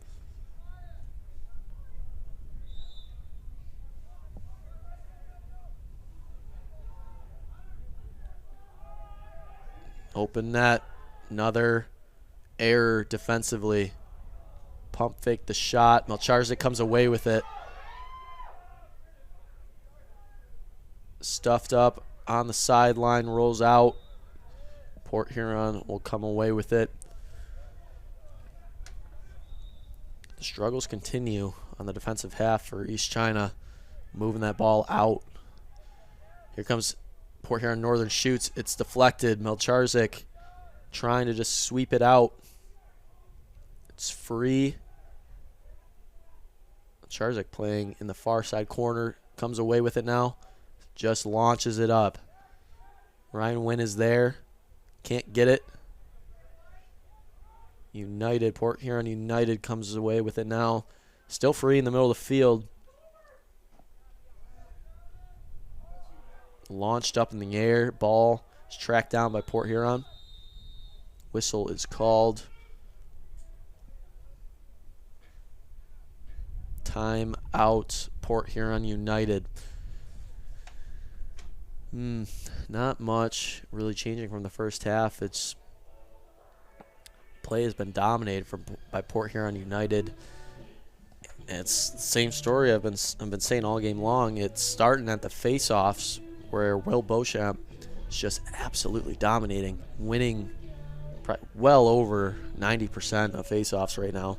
Open net. Another error defensively. Pump fake the shot. Melcharzik comes away with it. Stuffed up on the sideline. Rolls out. Port Huron will come away with it. The struggles continue on the defensive half for East China. Moving that ball out. Here comes Port Huron Northern shoots. It's deflected. Melcharzik trying to just sweep it out. It's free. Melcharzik playing in the far side corner. Comes away with it now. Just launches it up. Ryan Wynn is there. Can't get it. United, Port Huron United comes away with it now. Still free in the middle of the field. Launched up in the air. Ball is tracked down by Port Huron. Whistle is called. Time out, Port Huron United. Not much really changing from the first half. It's play has been dominated by Port Huron United. It's the same story I've been saying all game long. It's starting at the face-offs where Will Beauchamp is just absolutely dominating, winning well over 90% of face-offs right now.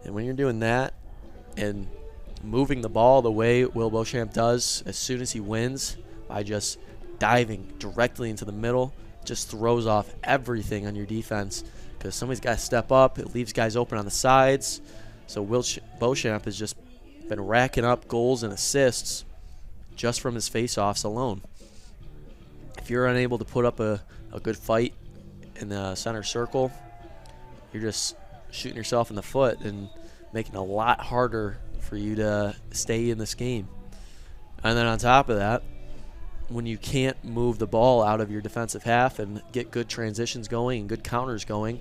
And when you're doing that and moving the ball the way Will Beauchamp does as soon as he wins by just diving directly into the middle, just throws off everything on your defense because somebody's got to step up. It leaves guys open on the sides. So Will Beauchamp has just been racking up goals and assists just from his face-offs alone. If you're unable to put up a good fight in the center circle, you're just shooting yourself in the foot and making it a lot harder for you to stay in this game. And then on top of that, when you can't move the ball out of your defensive half and get good transitions going and good counters going,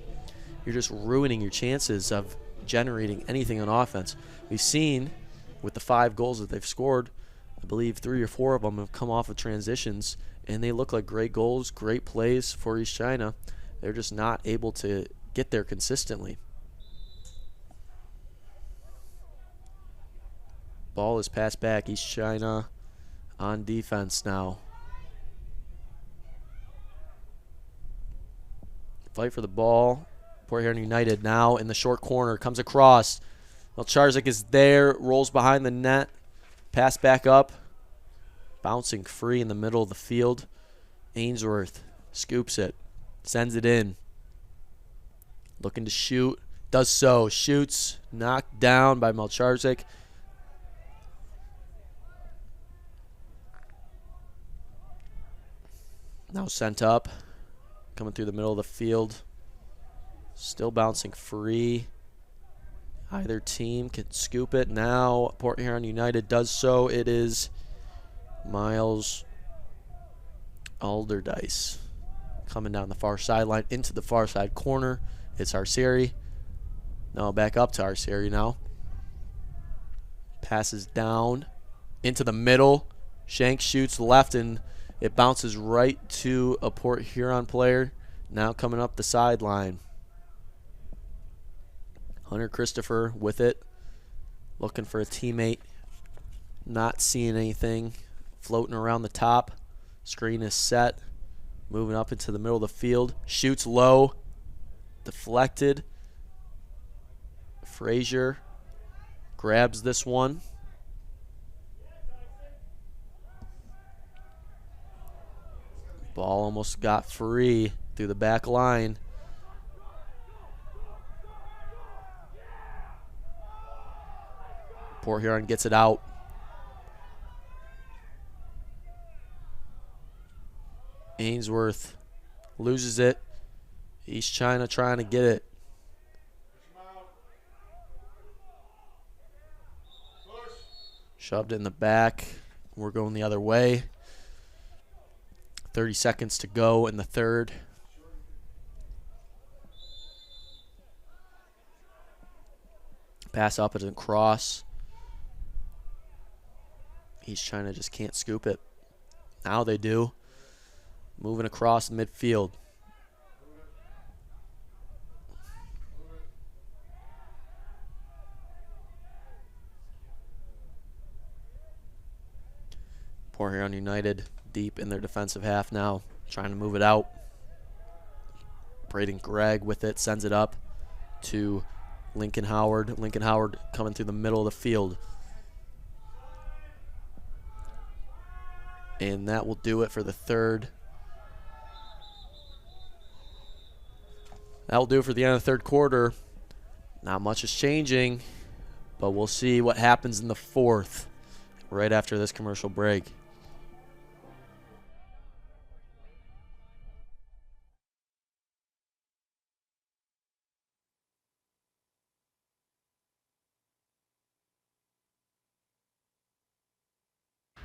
you're just ruining your chances of generating anything on offense. We've seen with the 5 goals that they've scored, I believe 3 or 4 of them have come off of transitions, and they look like great goals, great plays for East China. They're just not able to get there consistently. Ball is passed back. East China on defense now. Fight for the ball. Port Huron United now in the short corner. Comes across. Melcharzik is there. Rolls behind the net. Pass back up. Bouncing free in the middle of the field. Ainsworth scoops it. Sends it in. Looking to shoot. Does so. Shoots. Knocked down by Melcharzik. Now sent up. Coming through the middle of the field. Still bouncing free. Either team can scoop it. Now Port Huron United does so. It is Miles Alderdice coming down the far sideline into the far side corner. It's Arcieri. Now back up to Arcieri now. Passes down into the middle. Shank shoots left and it bounces right to a Port Huron player. Now coming up the sideline. Hunter Christopher with it. Looking for a teammate. Not seeing anything. Floating around the top. Screen is set. Moving up into the middle of the field. Shoots low. Deflected. Frazier grabs this one. Ball almost got free through the back line. Port Huron gets it out. Ainsworth loses it. East China trying to get it. Shoved it in the back. We're going the other way. 30 seconds to go in the third. Pass up and cross. East China just can't scoop it. Now they do. Moving across the midfield. Port Huron United deep in their defensive half now, trying to move it out. Braden Gregg with it, sends it up to Lincoln Howard. Lincoln Howard coming through the middle of the field. And that will do it for the third. That will do it for the end of the third quarter. Not much is changing, but we'll see what happens in the fourth right after this commercial break.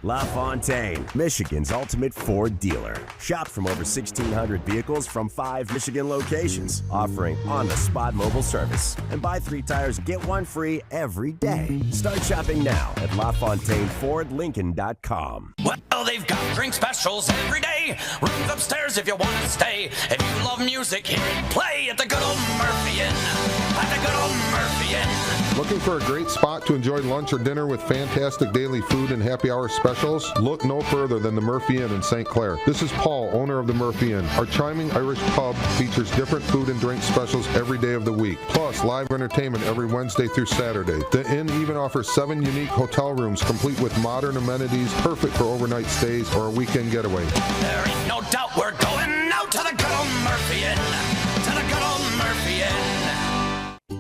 LaFontaine, Michigan's ultimate Ford dealer. Shop from over 1,600 vehicles from 5 Michigan locations, offering on-the-spot mobile service. And buy 3 tires, get 1 free every day. Start shopping now at LaFontaineFordLincoln.com. Well, they've got drink specials every day. Rooms upstairs if you want to stay. If you love music, hear it play at the good old Murphy Inn. At the good old Murphy Inn. Looking for a great spot to enjoy lunch or dinner with fantastic daily food and happy hour specials? Look no further than the Murphy Inn in St. Clair. This is Paul, owner of the Murphy Inn. Our charming Irish pub features different food and drink specials every day of the week, plus live entertainment every Wednesday through Saturday. The inn even offers 7 unique hotel rooms complete with modern amenities, perfect for overnight stays or a weekend getaway. There ain't no doubt we're going out to the good old Murphy Inn. To the good old Murphy Inn.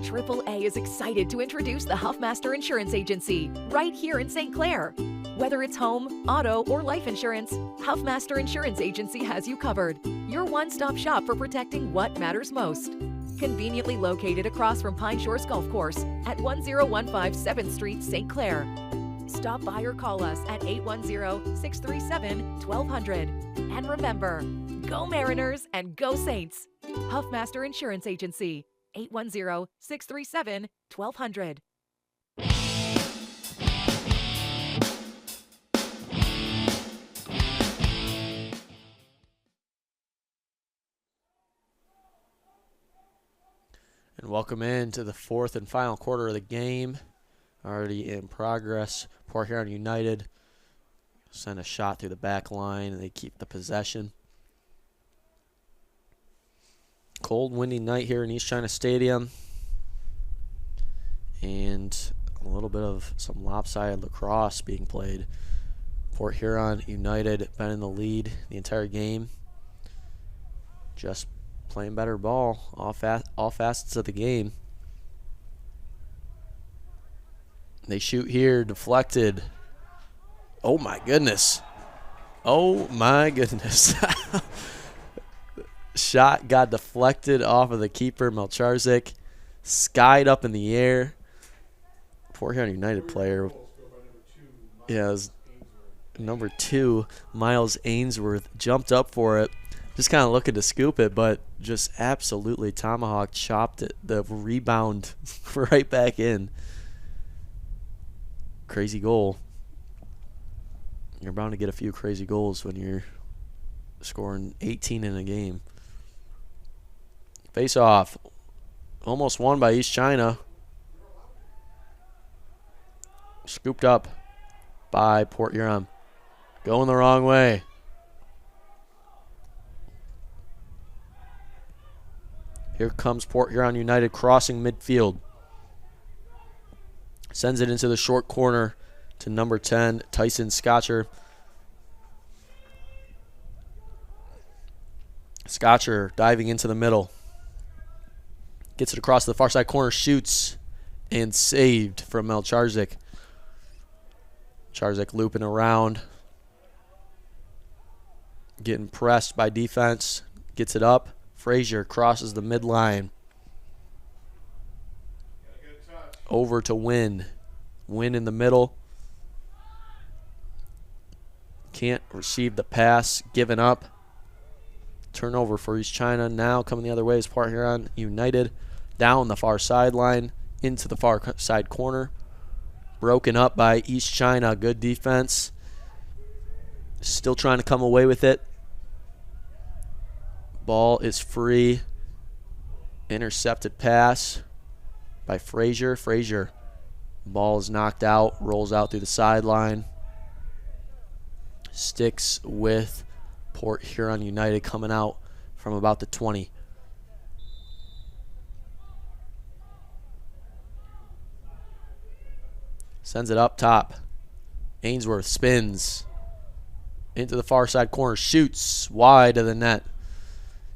AAA is excited to introduce the Huffmaster Insurance Agency right here in St. Clair. Whether it's home, auto, or life insurance, Huffmaster Insurance Agency has you covered. Your one-stop shop for protecting what matters most. Conveniently located across from Pine Shores Golf Course at 1015 7th Street, St. Clair. Stop by or call us at 810-637-1200. And remember, go Mariners and go Saints. Huffmaster Insurance Agency, 810-637-1200. And welcome into the 4th and final quarter of the game. Already in progress. Port Huron United send a shot through the back line and they keep the possession. Cold, windy night here in East China Stadium. And a little bit of some lopsided lacrosse being played. Port Huron United been in the lead the entire game. Just playing better ball, all facets of the game. They shoot here, deflected. Oh my goodness. Oh my goodness. Shot got deflected off of the keeper, Melcharzik. Skied up in the air. Port Huron United player. Yeah, it was number 2, Miles Ainsworth, jumped up for it. Just kind of looking to scoop it, but just absolutely tomahawk chopped it. The rebound right back in. Crazy goal. You're bound to get a few crazy goals when you're scoring 18 in a game. Face off. Almost won by East China. Scooped up by Port Huron. Going the wrong way. Here comes Port Huron United crossing midfield. Sends it into the short corner to number 10, Tyson Scotcher. Scotcher diving into the middle. Gets it across the far side corner, shoots, and saved from Melcharzik. Charzik looping around. Getting pressed by defense. Gets it up. Frazier crosses the midline. Over to Wynn. Wynn in the middle. Can't receive the pass. Given up. Turnover for East China. Now coming the other way is Port Huron United. Down the far sideline. Into the far side corner. Broken up by East China. Good defense. Still trying to come away with it. Ball is free. Intercepted pass by Frazier. Frazier. Ball is knocked out. Rolls out through the sideline. Sticks with Port Huron United coming out from about the 20. Sends it up top. Ainsworth spins into the far side corner. Shoots wide of the net.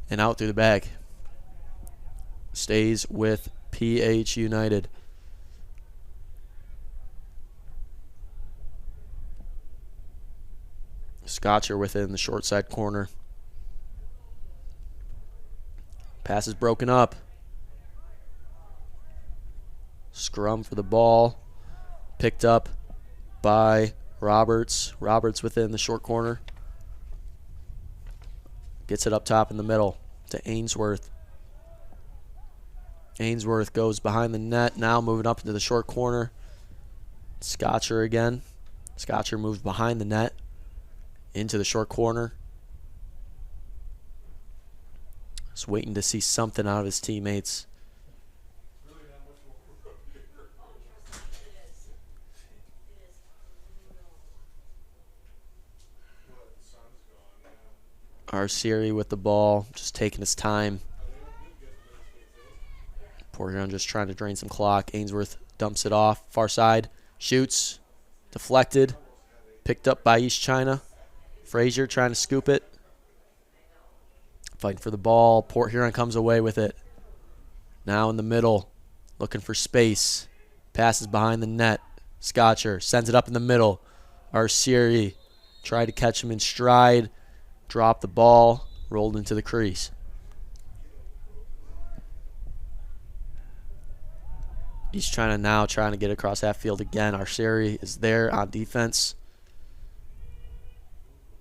And out through the back. Stays with PH United. Scotcher within the short side corner. Pass is broken up. Scrum for the ball. Picked up by Roberts within the short corner. Gets it up top in the middle to Ainsworth. Ainsworth goes behind the net, now moving up into the short corner. Scotcher again. Scotcher moves behind the net into the short corner. Just waiting to see something out of his teammates. Varsity with the ball, just taking his time. Port Huron just trying to drain some clock. Ainsworth dumps it off, far side, shoots, deflected, picked up by East China. Frazier trying to scoop it. Fighting for the ball. Port Huron comes away with it. Now in the middle, looking for space. Passes behind the net. Scotcher sends it up in the middle. Varsity tried to catch him in stride. Dropped the ball, rolled into the crease. He's trying to get across half field again. Varsity is there on defense.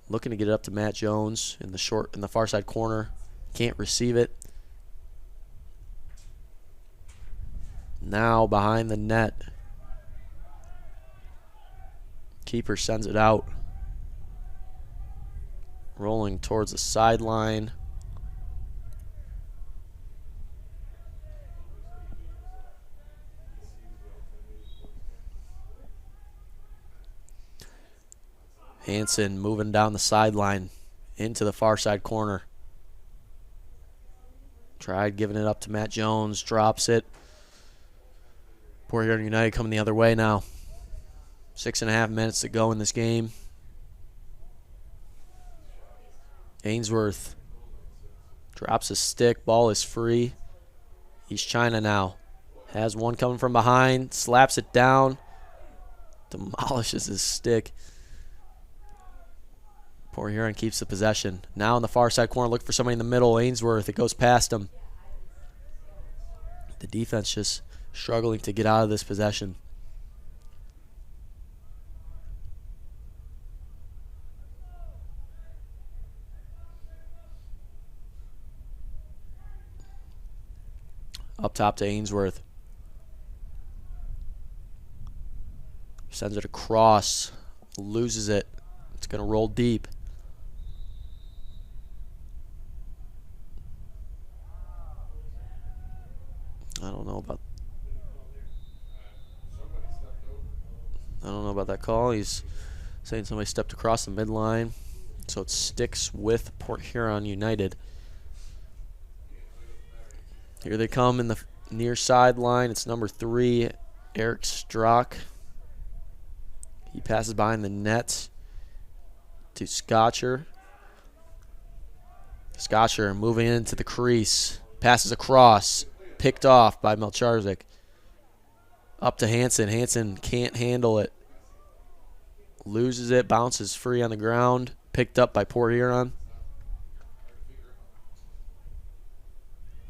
Looking to get it up to Matt Jones in the far side corner. Can't receive it. Now behind the net. Keeper sends it out. Rolling towards the sideline. Hansen moving down the sideline into the far side corner. Tried giving it up to Matt Jones. Drops it. Port Huron United coming the other way now. 6.5 minutes to go in this game. Ainsworth drops his stick. Ball is free. East China now. Has one coming from behind. Slaps it down. Demolishes his stick. Port Huron keeps the possession. Now in the far side corner, look for somebody in the middle. Ainsworth, it goes past him. The defense just struggling to get out of this possession. Up top to Ainsworth. Sends it across. Loses it. It's going to roll deep. I don't know about that call. He's saying somebody stepped across the midline. So it sticks with Port Huron United. Here they come in the near sideline. It's number 3, Eric Strock. He passes behind the net to Scotcher. Scotcher moving into the crease. Passes across. Picked off by Melcharzik. Up to Hansen. Hansen can't handle it. Loses it. Bounces free on the ground. Picked up by Port Huron.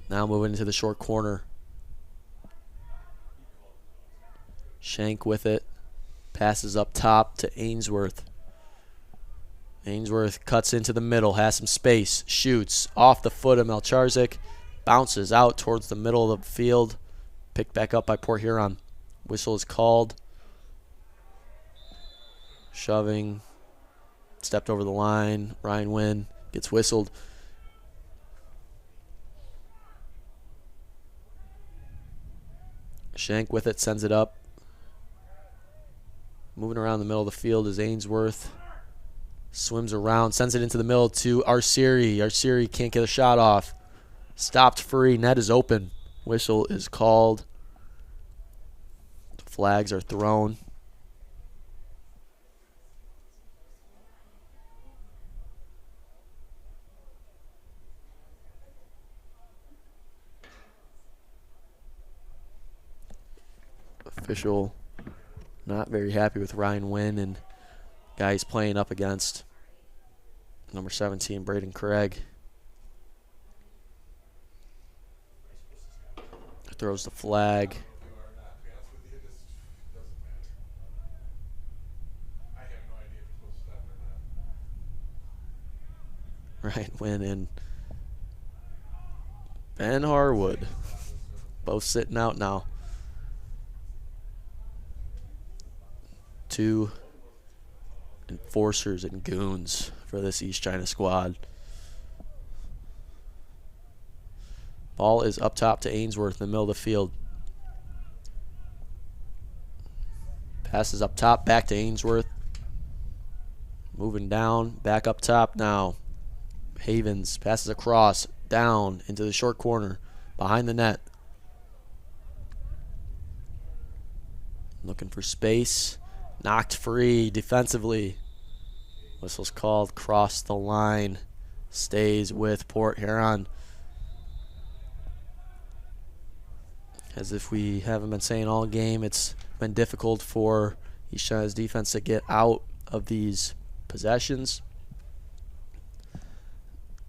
Now moving into the short corner. Shank with it. Passes up top to Ainsworth. Ainsworth cuts into the middle. Has some space. Shoots off the foot of Melcharzik. Bounces out towards the middle of the field. Picked back up by Port Huron. Whistle is called. Shoving. Stepped over the line. Ryan Wynn gets whistled. Shank with it, sends it up. Moving around the middle of the field is Ainsworth. Swims around, sends it into the middle to Varsity. Varsity can't get a shot off. Stopped free, net is open. Whistle is called. Flags are thrown. Official not very happy with Ryan Wynn and guy he's playing up against. Number 17, Braden Craig. Throws the flag. Ryan Wynn and Ben Harwood, both sitting out now. 2 enforcers and goons for this East China squad. Ball is up top to Ainsworth in the middle of the field. Passes up top, back to Ainsworth. Moving down, back up top now. Havens passes across, down into the short corner, behind the net. Looking for space. Knocked free defensively. Whistle's called, cross the line. Stays with Port Huron. As if we haven't been saying all game, it's been difficult for East China's defense to get out of these possessions.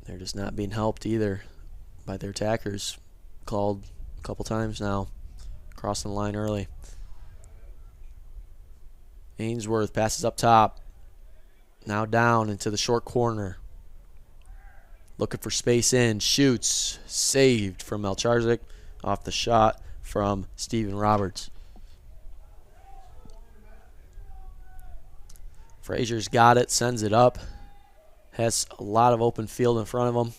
They're just not being helped either by their attackers. Called a couple times now, crossing the line early. Ainsworth passes up top. Now down into the short corner. Looking for space in. Shoots. Saved from Melcharzik off the shot from Steven Roberts. Frazier's got it. Sends it up. Has a lot of open field in front of him.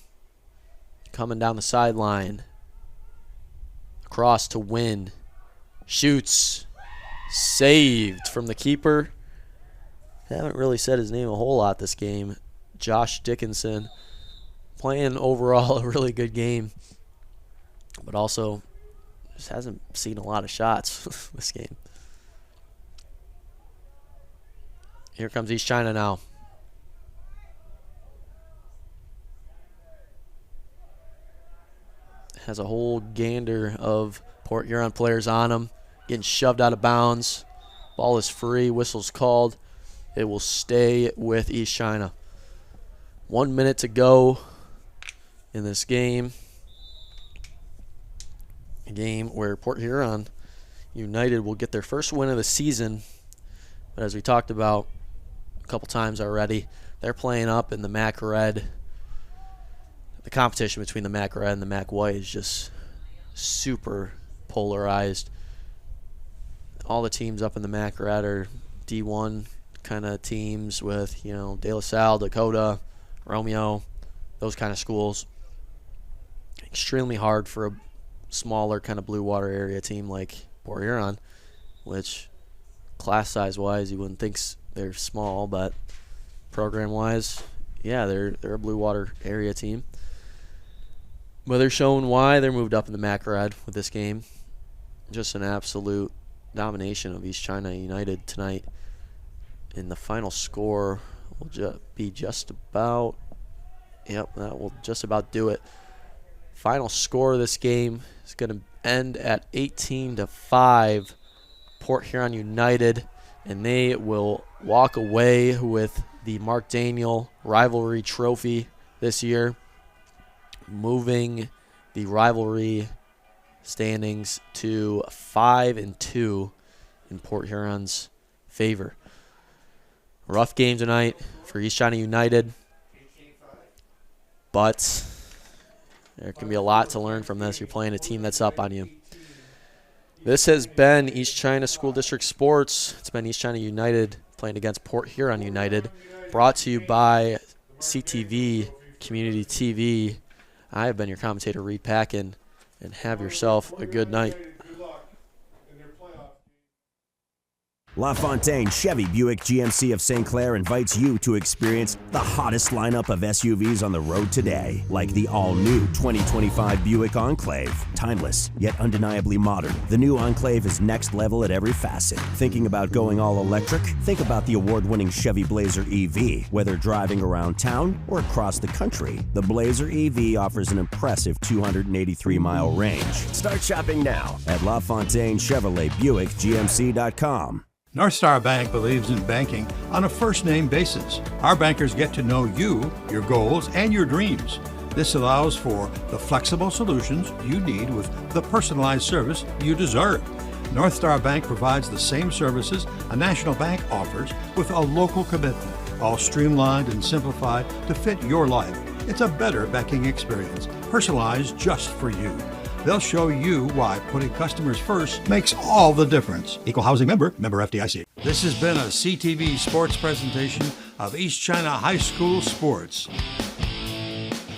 Coming down the sideline. Across to Wynn. Shoots. Saved from the keeper. Haven't really said his name a whole lot this game. Josh Dickinson. Playing overall a really good game. But also just hasn't seen a lot of shots this game. Here comes East China now. Has a whole gander of Port Huron players on him. Getting shoved out of bounds. Ball is free. Whistle's called. It will stay with East China. 1 minute to go in this game. A game where Port Huron United will get their first win of the season. But as we talked about a couple times already, they're playing up in the MAC Red. The competition between the MAC Red and the MAC White is just super polarized. All the teams up in the MAC Red are D1 kind of teams with, De La Salle, Dakota, Romeo, those kind of schools. Extremely hard for a smaller kind of blue water area team like Port Huron, which class size wise you wouldn't think they're small, but program wise, yeah, they're a blue water area team. But they're showing why they're moved up in the MAC Red with this game. Just an absolute domination of East China United tonight. And the final score will be just about, that will just about do it. Final score of this game is going to end at 18-5, Port Huron United, and they will walk away with the Mark Daniel Rivalry Trophy this year, moving the rivalry standings to 5-2 in Port Huron's favor. Rough game tonight for East China United, but there can be a lot to learn from this. You're playing a team that's up on you. This has been East China School District Sports. It's been East China United playing against Port Huron United, brought to you by CTV Community TV. I have been your commentator, Reed Packin, and have yourself a good night. LaFontaine Chevy Buick GMC of St. Clair invites you to experience the hottest lineup of SUVs on the road today, like the all-new 2025 Buick Enclave. Timeless, yet undeniably modern, the new Enclave is next level at every facet. Thinking about going all electric? Think about the award-winning Chevy Blazer EV. Whether driving around town or across the country, the Blazer EV offers an impressive 283-mile range. Start shopping now at LaFontaine Chevrolet Buick GMC.com. North Star Bank believes in banking on a first-name basis. Our bankers get to know you, your goals, and your dreams. This allows for the flexible solutions you need with the personalized service you deserve. North Star Bank provides the same services a national bank offers with a local commitment, all streamlined and simplified to fit your life. It's a better banking experience, personalized just for you. They'll show you why putting customers first makes all the difference. Equal housing member, member FDIC. This has been a CTV sports presentation of East China High School Sports.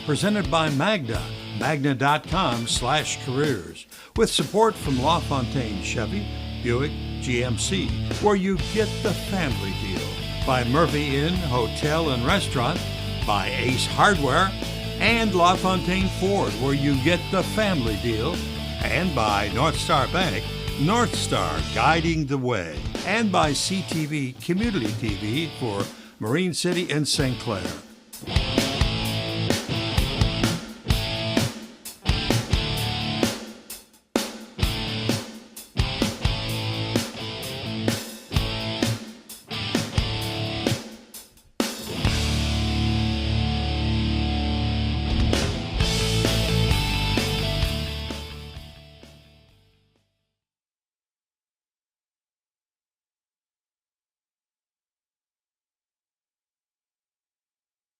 Presented by Magna, magna.com/careers. With support from LaFontaine Chevy, Buick, GMC, where you get the family deal. By Murphy Inn Hotel and Restaurant, by Ace Hardware, and LaFontaine Ford, where you get the family deal, and by North Star Bank, North Star guiding the way, and by CTV Community TV for Marine City and St. Clair.